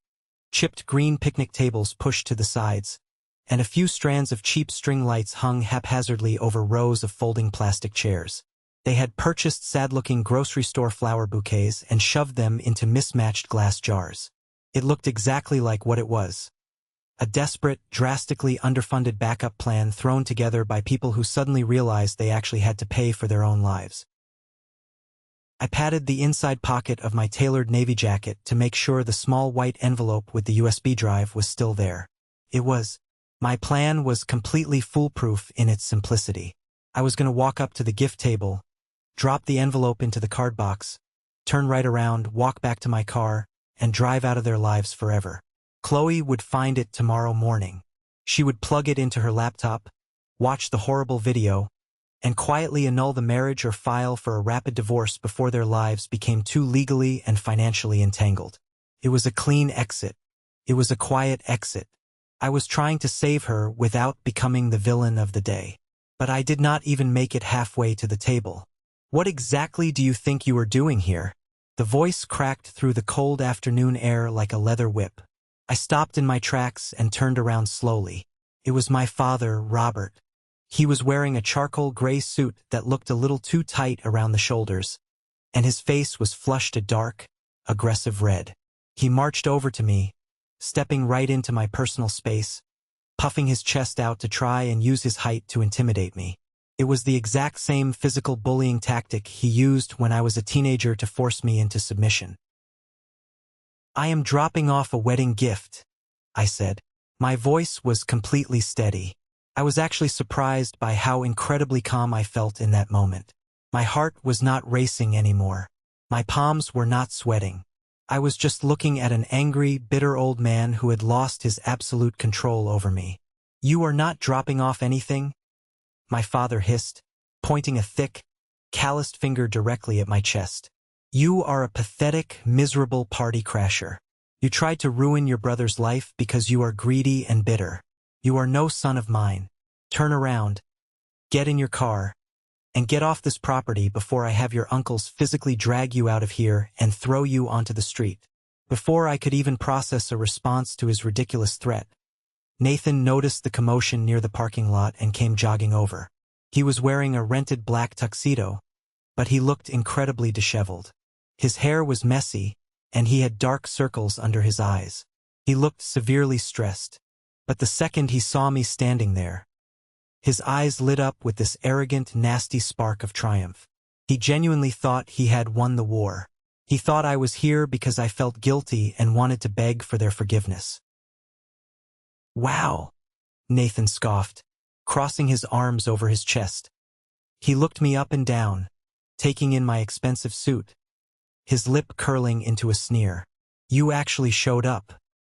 chipped green picnic tables pushed to the sides, and a few strands of cheap string lights hung haphazardly over rows of folding plastic chairs. They had purchased sad-looking grocery store flower bouquets and shoved them into mismatched glass jars. It looked exactly like what it was. A desperate, drastically underfunded backup plan thrown together by people who suddenly realized they actually had to pay for their own lives. I patted the inside pocket of my tailored navy jacket to make sure the small white envelope with the USB drive was still there. It was. My plan was completely foolproof in its simplicity. I was going to walk up to the gift table, drop the envelope into the card box, turn right around, walk back to my car, and drive out of their lives forever. Chloe would find it tomorrow morning. She would plug it into her laptop, watch the horrible video, and quietly annul the marriage or file for a rapid divorce before their lives became too legally and financially entangled. It was a clean exit. It was a quiet exit. I was trying to save her without becoming the villain of the day. But I did not even make it halfway to the table. "What exactly do you think you are doing here?" The voice cracked through the cold afternoon air like a leather whip. I stopped in my tracks and turned around slowly. It was my father, Robert. He was wearing a charcoal gray suit that looked a little too tight around the shoulders, and his face was flushed a dark, aggressive red. He marched over to me, stepping right into my personal space, puffing his chest out to try and use his height to intimidate me. It was the exact same physical bullying tactic he used when I was a teenager to force me into submission. "I am dropping off a wedding gift," I said. My voice was completely steady. I was actually surprised by how incredibly calm I felt in that moment. My heart was not racing anymore. My palms were not sweating. I was just looking at an angry, bitter old man who had lost his absolute control over me. "You are not dropping off anything?" my father hissed, pointing a thick, calloused finger directly at my chest. "You are a pathetic, miserable party crasher. You tried to ruin your brother's life because you are greedy and bitter. You are no son of mine. Turn around, get in your car, and get off this property before I have your uncles physically drag you out of here and throw you onto the street." Before I could even process a response to his ridiculous threat, Nathan noticed the commotion near the parking lot and came jogging over. He was wearing a rented black tuxedo, but he looked incredibly disheveled. His hair was messy, and he had dark circles under his eyes. He looked severely stressed, but the second he saw me standing there, his eyes lit up with this arrogant, nasty spark of triumph. He genuinely thought he had won the war. He thought I was here because I felt guilty and wanted to beg for their forgiveness. "Wow," Nathan scoffed, crossing his arms over his chest. He looked me up and down, taking in my expensive suit, his lip curling into a sneer. "You actually showed up.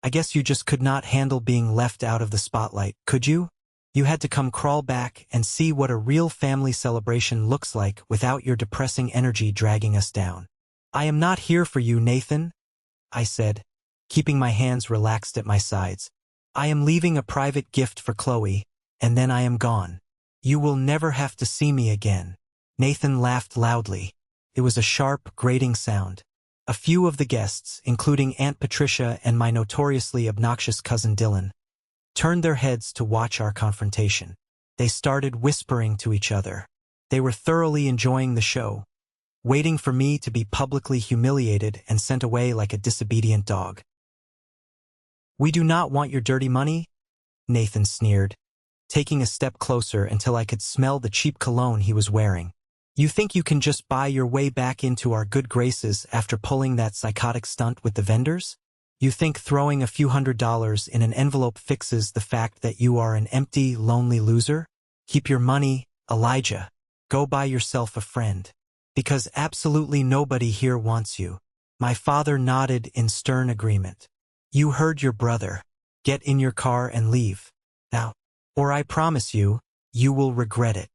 I guess you just could not handle being left out of the spotlight, could you? You had to come crawl back and see what a real family celebration looks like without your depressing energy dragging us down." "I am not here for you, Nathan," I said, keeping my hands relaxed at my sides. "I am leaving a private gift for Chloe, and then I am gone. You will never have to see me again." Nathan laughed loudly. It was a sharp, grating sound. A few of the guests, including Aunt Patricia and my notoriously obnoxious cousin Dylan, turned their heads to watch our confrontation. They started whispering to each other. They were thoroughly enjoying the show, waiting for me to be publicly humiliated and sent away like a disobedient dog. "We do not want your dirty money," Nathan sneered, taking a step closer until I could smell the cheap cologne he was wearing. "You think you can just buy your way back into our good graces after pulling that psychotic stunt with the vendors? You think throwing a few $100s in an envelope fixes the fact that you are an empty, lonely loser? Keep your money, Elijah. Go buy yourself a friend. Because absolutely nobody here wants you." My father nodded in stern agreement. "You heard your brother. Get in your car and leave. Now, or I promise you, you will regret it."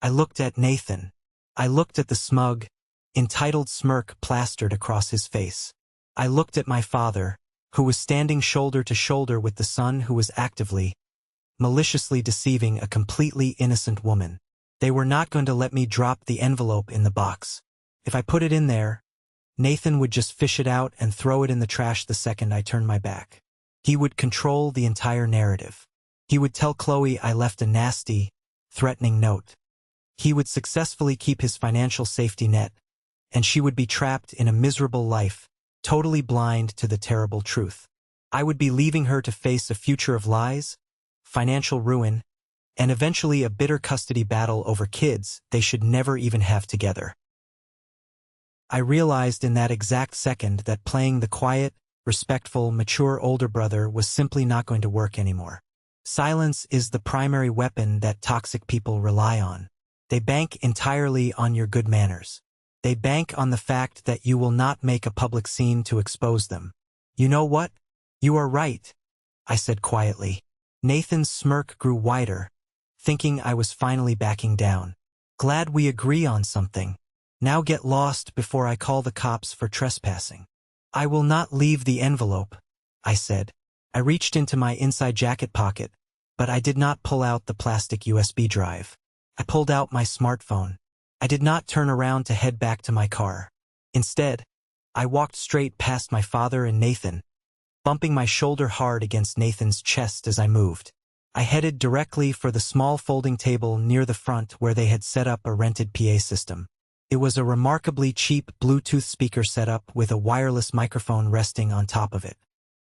I looked at Nathan. I looked at the smug, entitled smirk plastered across his face. I looked at my father, who was standing shoulder to shoulder with the son who was actively, maliciously deceiving a completely innocent woman. They were not going to let me drop the envelope in the box. If I put it in there, Nathan would just fish it out and throw it in the trash the second I turned my back. He would control the entire narrative. He would tell Chloe I left a nasty, threatening note. He would successfully keep his financial safety net, and she would be trapped in a miserable life, totally blind to the terrible truth. I would be leaving her to face a future of lies, financial ruin, and eventually a bitter custody battle over kids they should never even have together. I realized in that exact second that playing the quiet, respectful, mature older brother was simply not going to work anymore. Silence is the primary weapon that toxic people rely on. They bank entirely on your good manners. They bank on the fact that you will not make a public scene to expose them. You know what? You are right, I said quietly. Nathan's smirk grew wider, thinking I was finally backing down. Glad we agree on something. Now get lost before I call the cops for trespassing. I will not leave the envelope, I said. I reached into my inside jacket pocket, but I did not pull out the plastic USB drive. I pulled out my smartphone. I did not turn around to head back to my car. Instead, I walked straight past my father and Nathan, bumping my shoulder hard against Nathan's chest as I moved. I headed directly for the small folding table near the front where they had set up a rented PA system. It was a remarkably cheap Bluetooth speaker setup with a wireless microphone resting on top of it.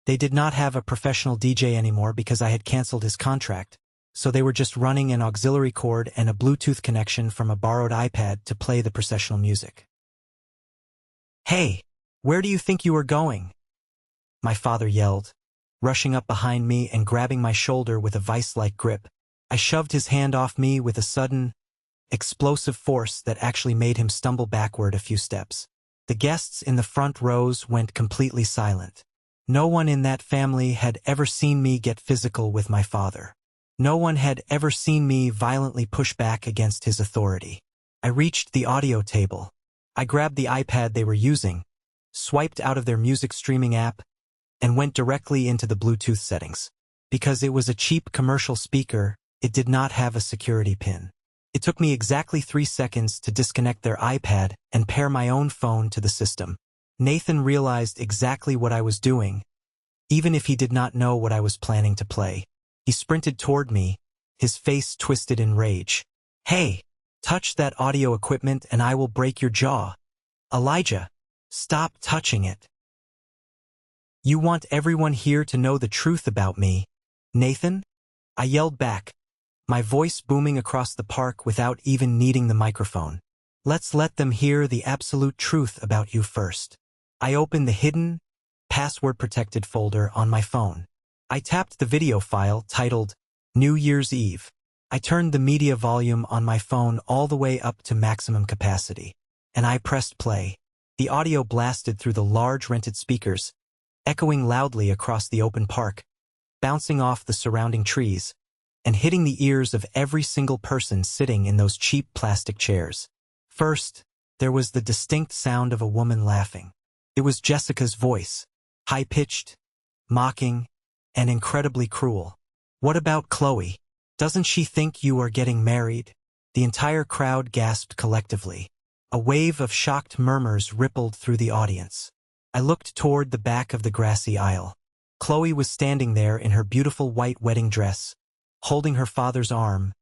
They did not have a professional DJ anymore because I had canceled his contract, so they were just running an auxiliary cord and a Bluetooth connection from a borrowed iPad to play the processional music. "Hey, where do you think you are going?" my father yelled, rushing up behind me and grabbing my shoulder with a vice-like grip. I shoved his hand off me with a sudden, explosive force that actually made him stumble backward a few steps. The guests in the front rows went completely silent. No one in that family had ever seen me get physical with my father. No one had ever seen me violently push back against his authority. I reached the audio table. I grabbed the iPad they were using, swiped out of their music streaming app, and went directly into the Bluetooth settings. Because it was a cheap commercial speaker, it did not have a security pin. It took me exactly 3 seconds to disconnect their iPad and pair my own phone to the system. Nathan realized exactly what I was doing, even if he did not know what I was planning to play. He sprinted toward me, his face twisted in rage. "Hey, touch that audio equipment and I will break your jaw. Elijah, stop touching it. You want everyone here to know the truth about me, Nathan?" I yelled back, my voice booming across the park without even needing the microphone. "Let's let them hear the absolute truth about you first." I opened the hidden, password-protected folder on my phone. I tapped the video file titled New Year's Eve. I turned the media volume on my phone all the way up to maximum capacity, and I pressed play. The audio blasted through the large rented speakers, echoing loudly across the open park, bouncing off the surrounding trees, and hitting the ears of every single person sitting in those cheap plastic chairs. First, there was the distinct sound of a woman laughing. It was Jessica's voice, high-pitched, mocking, and incredibly cruel. "What about Chloe? Doesn't she think you are getting married?" The entire crowd gasped collectively. A wave of shocked murmurs rippled through the audience. I looked toward the back of the grassy aisle. Chloe was standing there in her beautiful white wedding dress, holding her father's arm,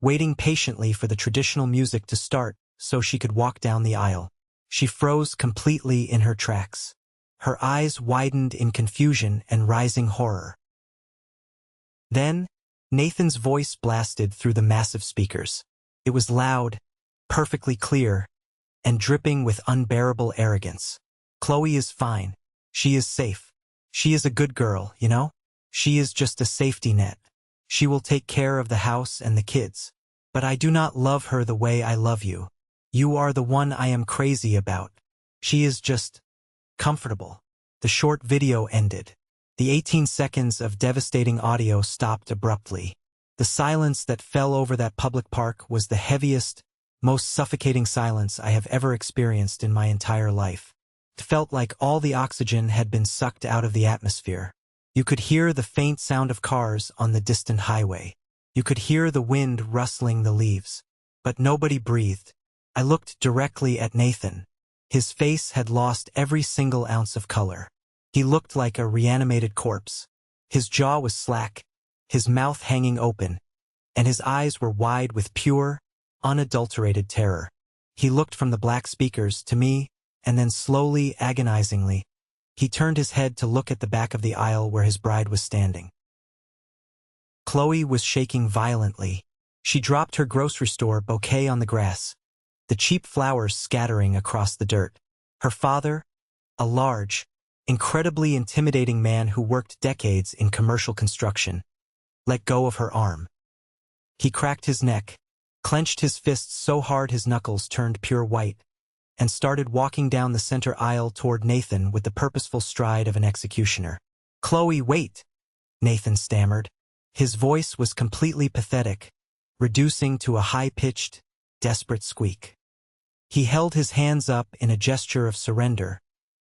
waiting patiently for the traditional music to start so she could walk down the aisle. She froze completely in her tracks. Her eyes widened in confusion and rising horror. Then, Nathan's voice blasted through the massive speakers. It was loud, perfectly clear, and dripping with unbearable arrogance. "Chloe is fine. She is safe. She is a good girl, you know? She is just a safety net. She will take care of the house and the kids. But I do not love her the way I love you. You are the one I am crazy about. She is just comfortable." The short video ended. The 18 seconds of devastating audio stopped abruptly. The silence that fell over that public park was the heaviest, most suffocating silence I have ever experienced in my entire life. It felt like all the oxygen had been sucked out of the atmosphere. You could hear the faint sound of cars on the distant highway. You could hear the wind rustling the leaves. But nobody breathed. I looked directly at Nathan. His face had lost every single ounce of color. He looked like a reanimated corpse. His jaw was slack, his mouth hanging open, and his eyes were wide with pure, unadulterated terror. He looked from the black speakers to me, and then slowly, agonizingly, he turned his head to look at the back of the aisle where his bride was standing. Chloe was shaking violently. She dropped her grocery store bouquet on the grass, the cheap flowers scattering across the dirt. Her father, a large, incredibly intimidating man who worked decades in commercial construction, let go of her arm. He cracked his neck, clenched his fists so hard his knuckles turned pure white, and started walking down the center aisle toward Nathan with the purposeful stride of an executioner. "Chloe, wait!" Nathan stammered. His voice was completely pathetic, reducing to a high-pitched, desperate squeak. He held his hands up in a gesture of surrender,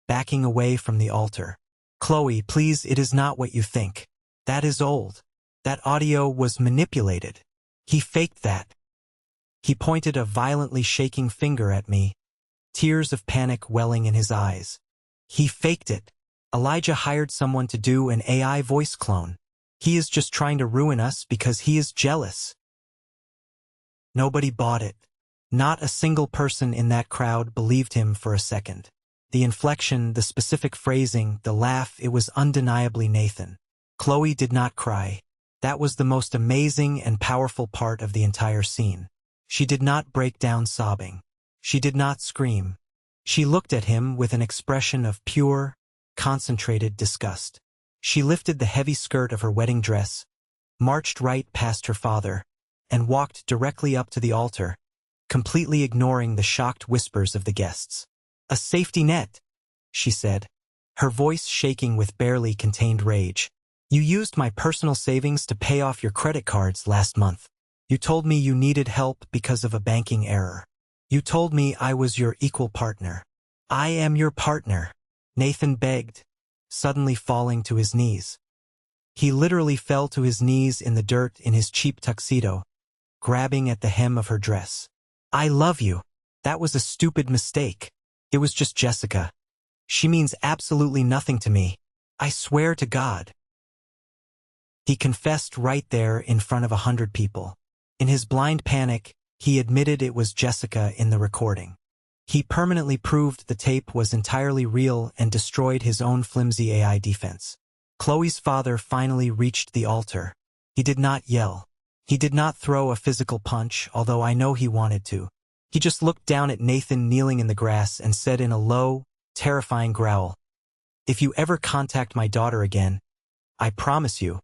backing away from the altar. "Chloe, please, it is not what you think. That is old. That audio was manipulated. He faked that." He pointed a violently shaking finger at me, tears of panic welling in his eyes. "He faked it. Elijah hired someone to do an AI voice clone. He is just trying to ruin us because he is jealous." Nobody bought it. Not a single person in that crowd believed him for a second. The inflection, the specific phrasing, the laugh, it was undeniably Nathan. Chloe did not cry. That was the most amazing and powerful part of the entire scene. She did not break down sobbing. She did not scream. She looked at him with an expression of pure, concentrated disgust. She lifted the heavy skirt of her wedding dress, marched right past her father, and walked directly up to the altar, completely ignoring the shocked whispers of the guests. "A safety net," she said, her voice shaking with barely contained rage. "You used my personal savings to pay off your credit cards last month. You told me you needed help because of a banking error. You told me I was your equal partner. I am your partner," Nathan begged, suddenly falling to his knees. He literally fell to his knees in the dirt in his cheap tuxedo, grabbing at the hem of her dress. "I love you. That was a stupid mistake. It was just Jessica. She means absolutely nothing to me. I swear to God." He confessed right there in front of 100 people. In his blind panic, he admitted it was Jessica in the recording. He permanently proved the tape was entirely real and destroyed his own flimsy AI defense. Chloe's father finally reached the altar. He did not yell. He did not throw a physical punch, although I know he wanted to. He just looked down at Nathan kneeling in the grass and said in a low, terrifying growl, "If you ever contact my daughter again, I promise you,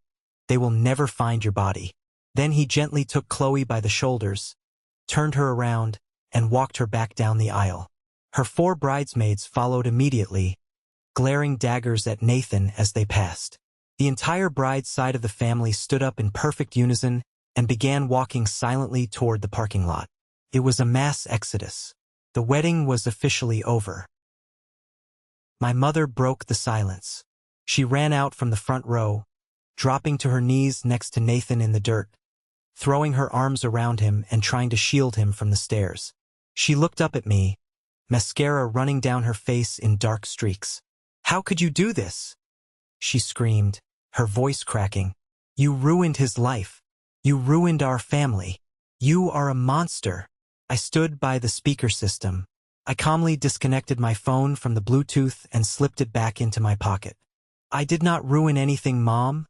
they will never find your body." Then he gently took Chloe by the shoulders, turned her around, and walked her back down the aisle. Her 4 bridesmaids followed immediately, glaring daggers at Nathan as they passed. The entire bride's side of the family stood up in perfect unison and began walking silently toward the parking lot. It was a mass exodus. The wedding was officially over. My mother broke the silence. She ran out from the front row, dropping to her knees next to Nathan in the dirt, throwing her arms around him and trying to shield him from the stairs. She looked up at me, mascara running down her face in dark streaks. "How could you do this?" she screamed, her voice cracking. "You ruined his life. You ruined our family. You are a monster." I stood by the speaker system. I calmly disconnected my phone from the Bluetooth and slipped it back into my pocket. "I did not ruin anything, Mom,"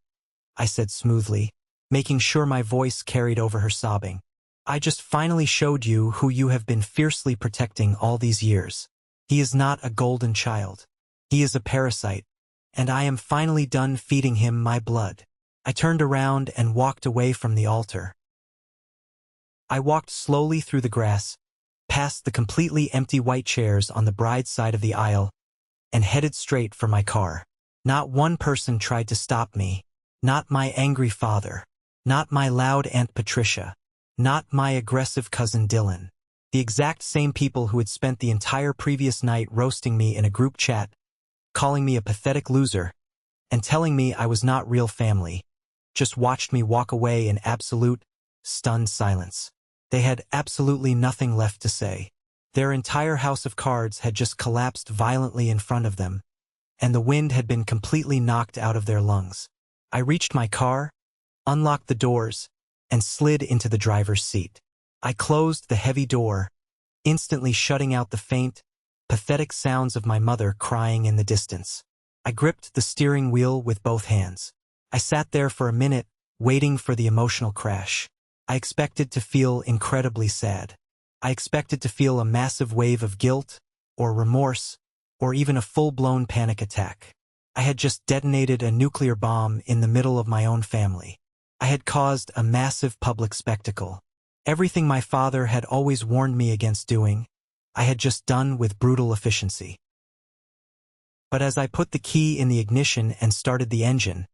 I said smoothly, making sure my voice carried over her sobbing. "I just finally showed you who you have been fiercely protecting all these years. He is not a golden child. He is a parasite, and I am finally done feeding him my blood." I turned around and walked away from the altar. I walked slowly through the grass, past the completely empty white chairs on the bride's side of the aisle, and headed straight for my car. Not one person tried to stop me. Not my angry father. Not my loud Aunt Patricia. Not my aggressive cousin Dylan. The exact same people who had spent the entire previous night roasting me in a group chat, calling me a pathetic loser, and telling me I was not real family, just watched me walk away in absolute, stunned silence. They had absolutely nothing left to say. Their entire house of cards had just collapsed violently in front of them, and the wind had been completely knocked out of their lungs. I reached my car, unlocked the doors, and slid into the driver's seat. I closed the heavy door, instantly shutting out the faint, pathetic sounds of my mother crying in the distance. I gripped the steering wheel with both hands. I sat there for a minute, waiting for the emotional crash. I expected to feel incredibly sad. I expected to feel a massive wave of guilt, or remorse, or even a full-blown panic attack. I had just detonated a nuclear bomb in the middle of my own family. I had caused a massive public spectacle. Everything my father had always warned me against doing, I had just done with brutal efficiency. But as I put the key in the ignition and started the engine,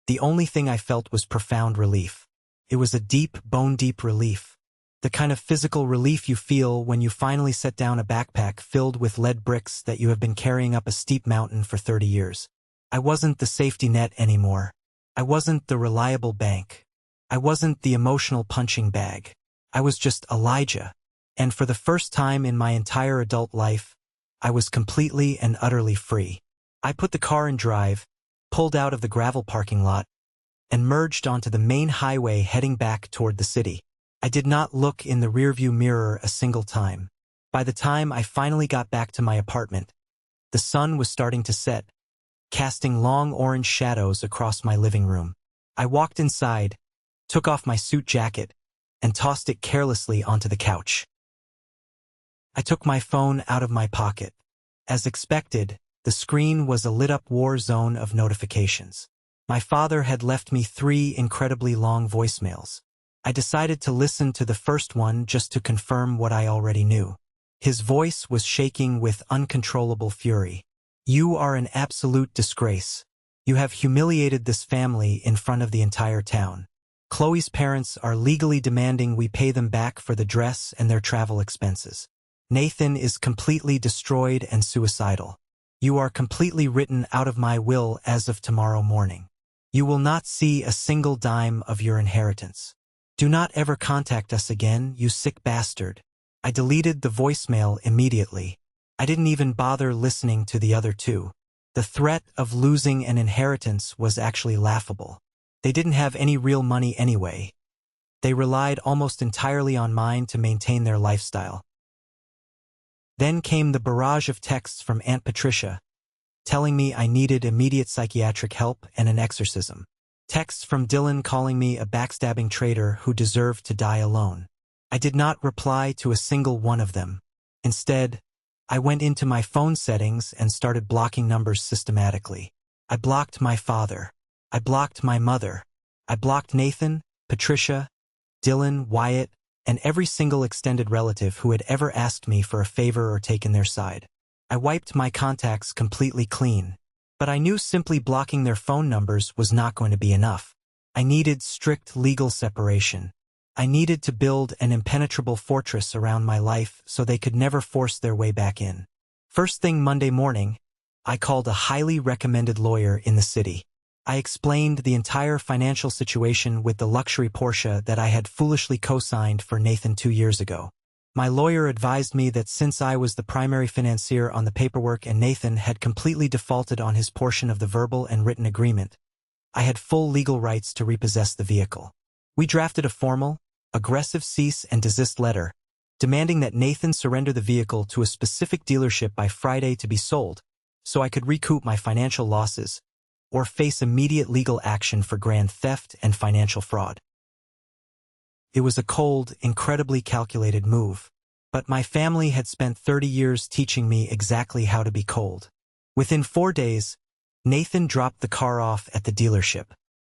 the only thing I felt was profound relief. It was a deep, bone-deep relief. The kind of physical relief you feel when you finally set down a backpack filled with lead bricks that you have been carrying up a steep mountain for 30 years. I wasn't the safety net anymore. I wasn't the reliable bank. I wasn't the emotional punching bag. I was just Elijah. And for the first time in my entire adult life, I was completely and utterly free. I put the car in drive, pulled out of the gravel parking lot, and merged onto the main highway heading back toward the city. I did not look in the rearview mirror a single time. By the time I finally got back to my apartment, the sun was starting to set, casting long orange shadows across my living room. I walked inside, took off my suit jacket, and tossed it carelessly onto the couch. I took my phone out of my pocket. As expected, the screen was a lit-up war zone of notifications. My father had left me 3 incredibly long voicemails. I decided to listen to the first one just to confirm what I already knew. His voice was shaking with uncontrollable fury. "You are an absolute disgrace. You have humiliated this family in front of the entire town. Chloe's parents are legally demanding we pay them back for the dress and their travel expenses. Nathan is completely destroyed and suicidal. You are completely written out of my will as of tomorrow morning. You will not see a single dime of your inheritance. Do not ever contact us again, you sick bastard." I deleted the voicemail immediately. I didn't even bother listening to the other 2. The threat of losing an inheritance was actually laughable. They didn't have any real money anyway. They relied almost entirely on mine to maintain their lifestyle. Then came the barrage of texts from Aunt Patricia, telling me I needed immediate psychiatric help and an exorcism. Texts from Dylan calling me a backstabbing traitor who deserved to die alone. I did not reply to a single one of them. Instead, I went into my phone settings and started blocking numbers systematically. I blocked my father. I blocked my mother. I blocked Nathan, Patricia, Dylan, Wyatt, and every single extended relative who had ever asked me for a favor or taken their side. I wiped my contacts completely clean. But I knew simply blocking their phone numbers was not going to be enough. I needed strict legal separation. I needed to build an impenetrable fortress around my life so they could never force their way back in. First thing Monday morning, I called a highly recommended lawyer in the city. I explained the entire financial situation with the luxury Porsche that I had foolishly co-signed for Nathan 2 years ago. My lawyer advised me that since I was the primary financier on the paperwork and Nathan had completely defaulted on his portion of the verbal and written agreement, I had full legal rights to repossess the vehicle. We drafted a formal, aggressive cease and desist letter, demanding that Nathan surrender the vehicle to a specific dealership by Friday to be sold, so I could recoup my financial losses, or face immediate legal action for grand theft and financial fraud. It was a cold, incredibly calculated move, but my family had spent 30 years teaching me exactly how to be cold. Within 4 days, Nathan dropped the car off at the dealership.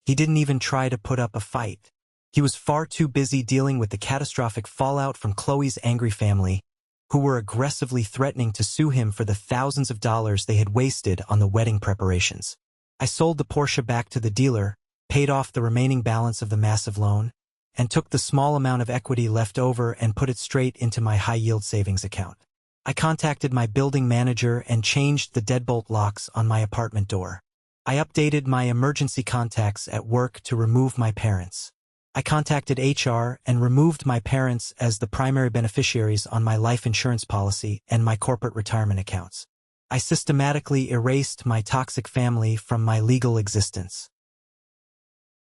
He didn't even try to put up a fight. He was far too busy dealing with the catastrophic fallout from Chloe's angry family, who were aggressively threatening to sue him for the thousands of dollars they had wasted on the wedding preparations. I sold the Porsche back to the dealer, paid off the remaining balance of the massive loan, and took the small amount of equity left over and put it straight into my high-yield savings account. I contacted my building manager and changed the deadbolt locks on my apartment door. I updated my emergency contacts at work to remove my parents. I contacted HR and removed my parents as the primary beneficiaries on my life insurance policy and my corporate retirement accounts. I systematically erased my toxic family from my legal existence.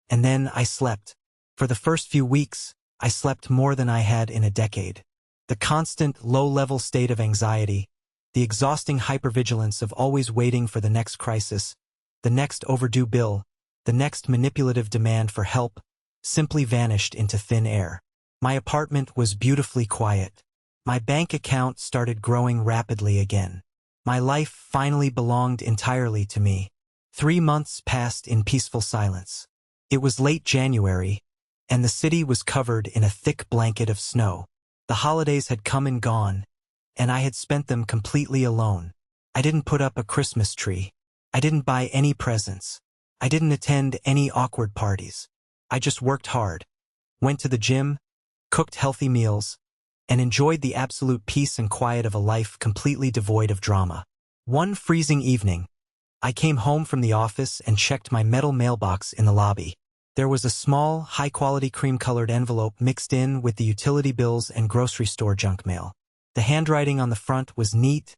And then I slept. For the first few weeks, I slept more than I had in a decade. The constant, low-level state of anxiety, the exhausting hypervigilance of always waiting for the next crisis, the next overdue bill, the next manipulative demand for help, simply vanished into thin air. My apartment was beautifully quiet. My bank account started growing rapidly again. My life finally belonged entirely to me. 3 months passed in peaceful silence. It was late January, and the city was covered in a thick blanket of snow. The holidays had come and gone, and I had spent them completely alone. I didn't put up a Christmas tree. I didn't buy any presents. I didn't attend any awkward parties. I just worked hard, went to the gym, cooked healthy meals, and enjoyed the absolute peace and quiet of a life completely devoid of drama. One freezing evening, I came home from the office and checked my metal mailbox in the lobby. There was a small, high-quality cream-colored envelope mixed in with the utility bills and grocery store junk mail. The handwriting on the front was neat,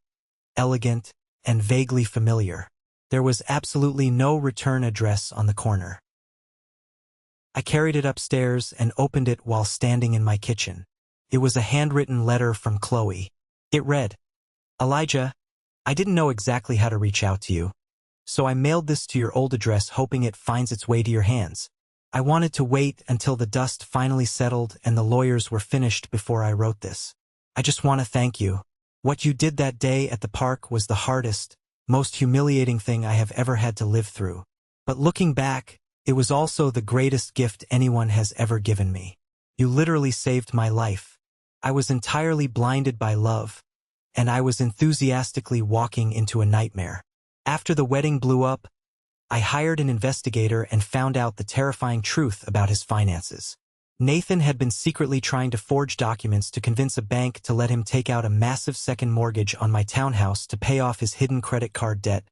elegant, and vaguely familiar. There was absolutely no return address on the corner. I carried it upstairs and opened it while standing in my kitchen. It was a handwritten letter from Chloe. It read, "Elijah, I didn't know exactly how to reach out to you, so I mailed this to your old address hoping it finds its way to your hands. I wanted to wait until the dust finally settled and the lawyers were finished before I wrote this. I just want to thank you. What you did that day at the park was the hardest, most humiliating thing I have ever had to live through. But looking back, it was also the greatest gift anyone has ever given me. You literally saved my life. I was entirely blinded by love, and I was enthusiastically walking into a nightmare. After the wedding blew up, I hired an investigator and found out the terrifying truth about his finances. Nathan had been secretly trying to forge documents to convince a bank to let him take out a massive second mortgage on my townhouse to pay off his hidden credit card debt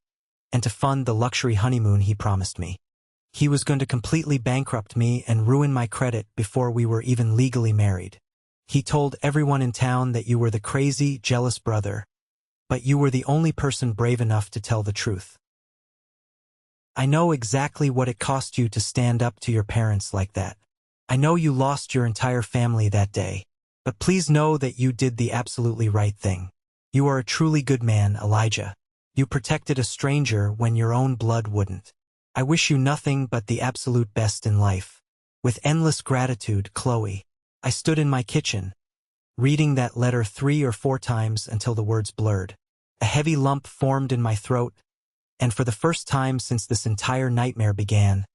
and to fund the luxury honeymoon he promised me. He was going to completely bankrupt me and ruin my credit before we were even legally married. He told everyone in town that you were the crazy, jealous brother, but you were the only person brave enough to tell the truth. I know exactly what it cost you to stand up to your parents like that. I know you lost your entire family that day, but please know that you did the absolutely right thing. You are a truly good man, Elijah. You protected a stranger when your own blood wouldn't. I wish you nothing but the absolute best in life. With endless gratitude, Chloe." I stood in my kitchen, reading that letter 3 or 4 times until the words blurred. A heavy lump formed in my throat, and for the first time since this entire nightmare began,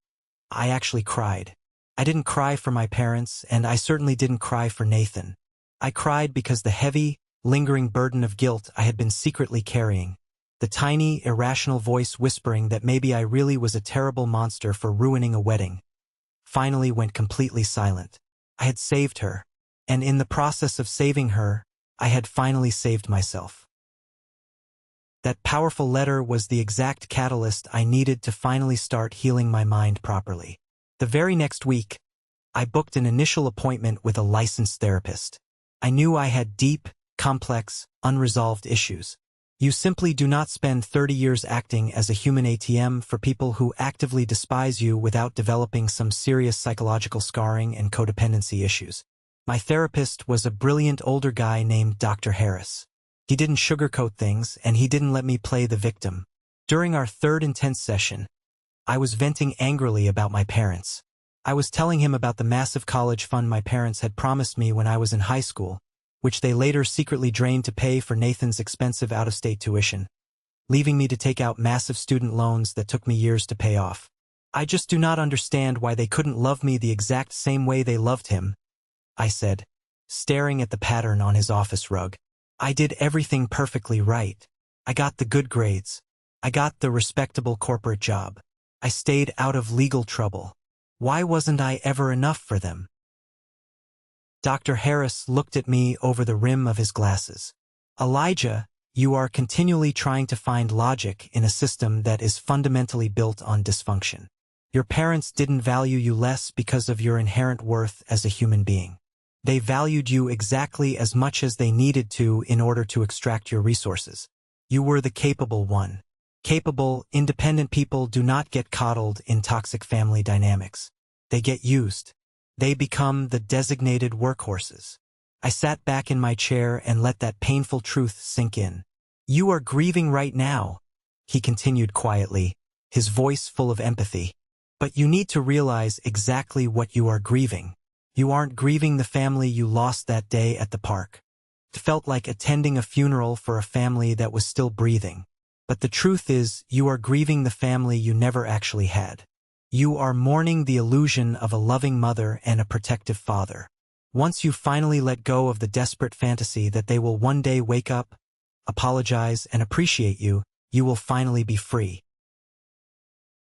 I actually cried. I didn't cry for my parents, and I certainly didn't cry for Nathan. I cried because the heavy, lingering burden of guilt I had been secretly carrying, the tiny, irrational voice whispering that maybe I really was a terrible monster for ruining a wedding, finally went completely silent. I had saved her, and in the process of saving her, I had finally saved myself. That powerful letter was the exact catalyst I needed to finally start healing my mind properly. The very next week, I booked an initial appointment with a licensed therapist. I knew I had deep, complex, unresolved issues. You simply do not spend 30 years acting as a human ATM for people who actively despise you without developing some serious psychological scarring and codependency issues. My therapist was a brilliant older guy named Dr. Harris. He didn't sugarcoat things, and he didn't let me play the victim. During our third intense session, I was venting angrily about my parents. I was telling him about the massive college fund my parents had promised me when I was in high school, which they later secretly drained to pay for Nathan's expensive out-of-state tuition, leaving me to take out massive student loans that took me years to pay off. I just do not understand why they couldn't love me the exact same way they loved him, I said, staring at the pattern on his office rug. I did everything perfectly right. I got the good grades. I got the respectable corporate job. I stayed out of legal trouble. Why wasn't I ever enough for them? Dr. Harris looked at me over the rim of his glasses. Elijah, you are continually trying to find logic in a system that is fundamentally built on dysfunction. Your parents didn't value you less because of your inherent worth as a human being. They valued you exactly as much as they needed to in order to extract your resources. You were the capable one. Capable, independent people do not get coddled in toxic family dynamics. They get used. They become the designated workhorses. I sat back in my chair and let that painful truth sink in. You are grieving right now, he continued quietly, his voice full of empathy. But you need to realize exactly what you are grieving. You aren't grieving the family you lost that day at the park. It felt like attending a funeral for a family that was still breathing. But the truth is, you are grieving the family you never actually had. You are mourning the illusion of a loving mother and a protective father. Once you finally let go of the desperate fantasy that they will one day wake up, apologize, and appreciate you, you will finally be free.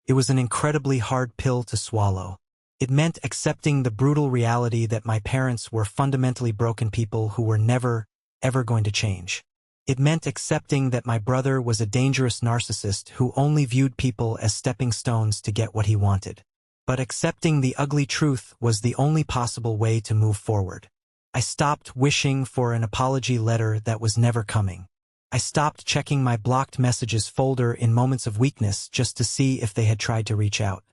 It was an incredibly hard pill to swallow. It meant accepting the brutal reality that my parents were fundamentally broken people who were never, ever going to change. It meant accepting that my brother was a dangerous narcissist who only viewed people as stepping stones to get what he wanted. But accepting the ugly truth was the only possible way to move forward. I stopped wishing for an apology letter that was never coming. I stopped checking my blocked messages folder in moments of weakness just to see if they had tried to reach out.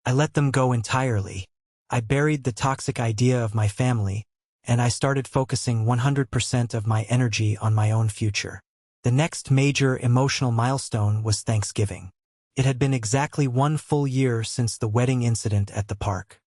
I let them go entirely. I buried the toxic idea of my family, and I started focusing 100% of my energy on my own future. The next major emotional milestone was Thanksgiving. It had been exactly 1 full year since the wedding incident at the park.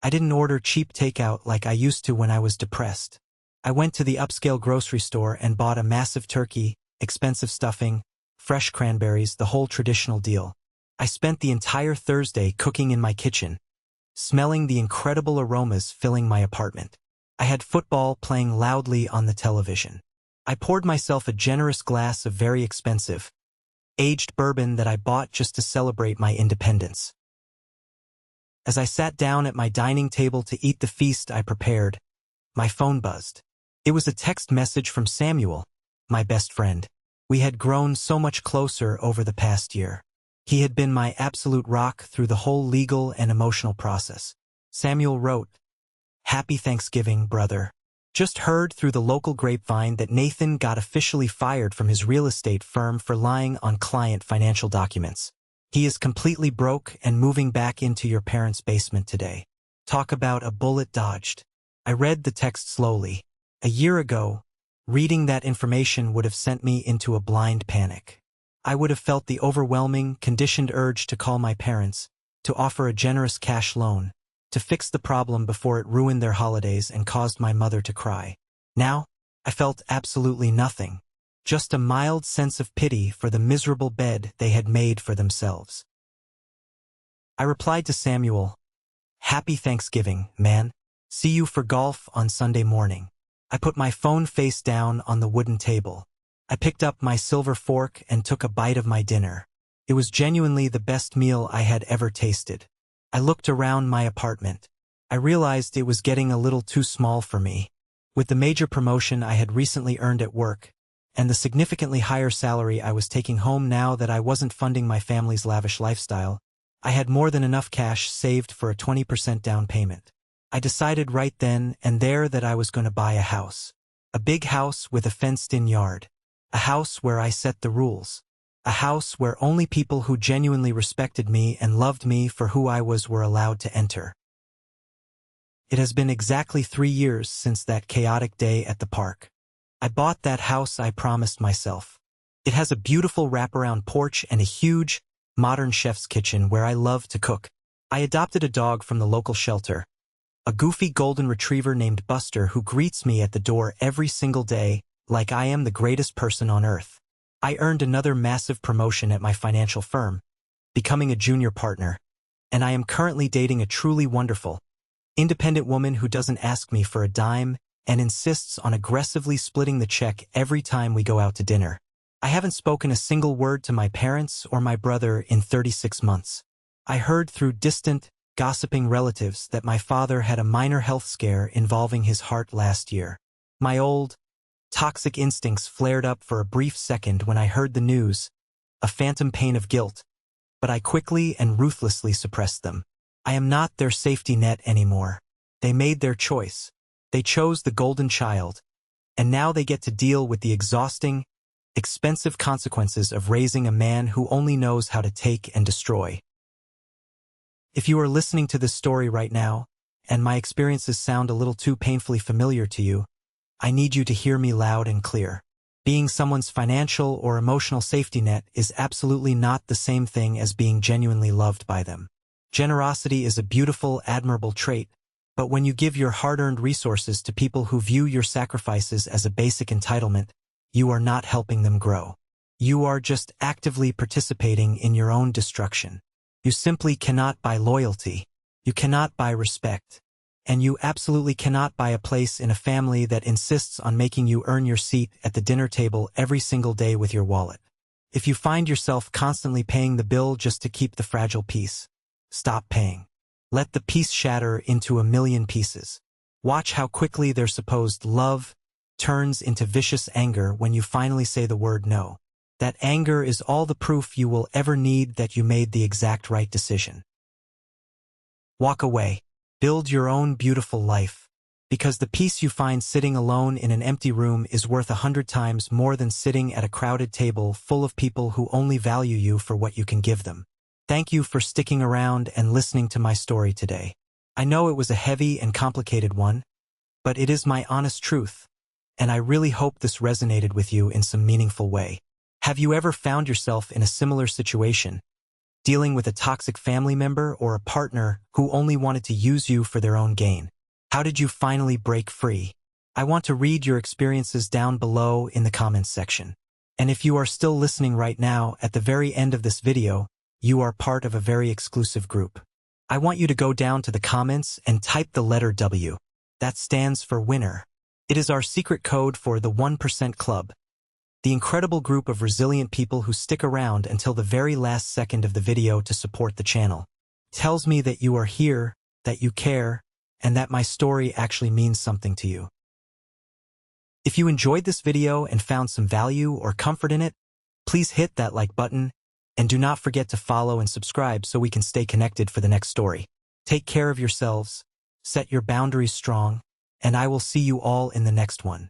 I didn't order cheap takeout like I used to when I was depressed. I went to the upscale grocery store and bought a massive turkey, expensive stuffing, fresh cranberries, the whole traditional deal. I spent the entire Thursday cooking in my kitchen, smelling the incredible aromas filling my apartment. I had football playing loudly on the television. I poured myself a generous glass of very expensive, aged bourbon that I bought just to celebrate my independence. As I sat down at my dining table to eat the feast I prepared, my phone buzzed. It was a text message from Samuel, my best friend. We had grown so much closer over the past year. He had been my absolute rock through the whole legal and emotional process. Samuel wrote, "Happy Thanksgiving, brother. Just heard through the local grapevine that Nathan got officially fired from his real estate firm for lying on client financial documents. He is completely broke and moving back into your parents' basement today. Talk about a bullet dodged." I read the text slowly. A year ago, reading that information would have sent me into a blind panic. I would have felt the overwhelming, conditioned urge to call my parents, to offer a generous cash loan, to fix the problem before it ruined their holidays and caused my mother to cry. Now, I felt absolutely nothing, just a mild sense of pity for the miserable bed they had made for themselves. I replied to Samuel, "Happy Thanksgiving, man. See you for golf on Sunday morning." I put my phone face down on the wooden table. I picked up my silver fork and took a bite of my dinner. It was genuinely the best meal I had ever tasted. I looked around my apartment. I realized it was getting a little too small for me. With the major promotion I had recently earned at work, and the significantly higher salary I was taking home now that I wasn't funding my family's lavish lifestyle, I had more than enough cash saved for a 20% down payment. I decided right then and there that I was going to buy a house. A big house with a fenced-in yard. A house where I set the rules. A house where only people who genuinely respected me and loved me for who I was were allowed to enter. It has been exactly 3 years since that chaotic day at the park. I bought that house I promised myself. It has a beautiful wraparound porch and a huge, modern chef's kitchen where I love to cook. I adopted a dog from the local shelter, a goofy golden retriever named Buster who greets me at the door every single day like I am the greatest person on earth. I earned another massive promotion at my financial firm, becoming a junior partner, and I am currently dating a truly wonderful, independent woman who doesn't ask me for a dime and insists on aggressively splitting the check every time we go out to dinner. I haven't spoken a single word to my parents or my brother in 36 months. I heard through distant, gossiping relatives that my father had a minor health scare involving his heart last year. My old, toxic instincts flared up for a brief second when I heard the news, a phantom pain of guilt, but I quickly and ruthlessly suppressed them. I am not their safety net anymore. They made their choice. They chose the golden child, and now they get to deal with the exhausting, expensive consequences of raising a man who only knows how to take and destroy. If you are listening to this story right now, and my experiences sound a little too painfully familiar to you, I need you to hear me loud and clear. Being someone's financial or emotional safety net is absolutely not the same thing as being genuinely loved by them. Generosity is a beautiful, admirable trait, But when you give your hard-earned resources to people who view your sacrifices as a basic entitlement, you are not helping them grow. You are just actively participating in your own destruction. You simply cannot buy loyalty. You cannot buy respect. And you absolutely cannot buy a place in a family that insists on making you earn your seat at the dinner table every single day with your wallet. If you find yourself constantly paying the bill just to keep the fragile peace, stop paying. Let the peace shatter into a million pieces. Watch how quickly their supposed love turns into vicious anger when you finally say the word no. That anger is all the proof you will ever need that you made the exact right decision. Walk away. Build your own beautiful life. Because the peace you find sitting alone in an empty room is worth 100 times more than sitting at a crowded table full of people who only value you for what you can give them. Thank you for sticking around and listening to my story today. I know it was a heavy and complicated one, but it is my honest truth, and I really hope this resonated with you in some meaningful way. Have you ever found yourself in a similar situation, dealing with a toxic family member or a partner who only wanted to use you for their own gain? How did you finally break free? I want to read your experiences down below in the comments section. And if you are still listening right now, at the very end of this video, you are part of a very exclusive group. I want you to go down to the comments and type the letter W. That stands for winner. It is our secret code for the 1% Club, the incredible group of resilient people who stick around until the very last second of the video to support the channel. It tells me that you are here, that you care, and that my story actually means something to you. If you enjoyed this video and found some value or comfort in it, please hit that like button, and do not forget to follow and subscribe so we can stay connected for the next story. Take care of yourselves, set your boundaries strong, and I will see you all in the next one.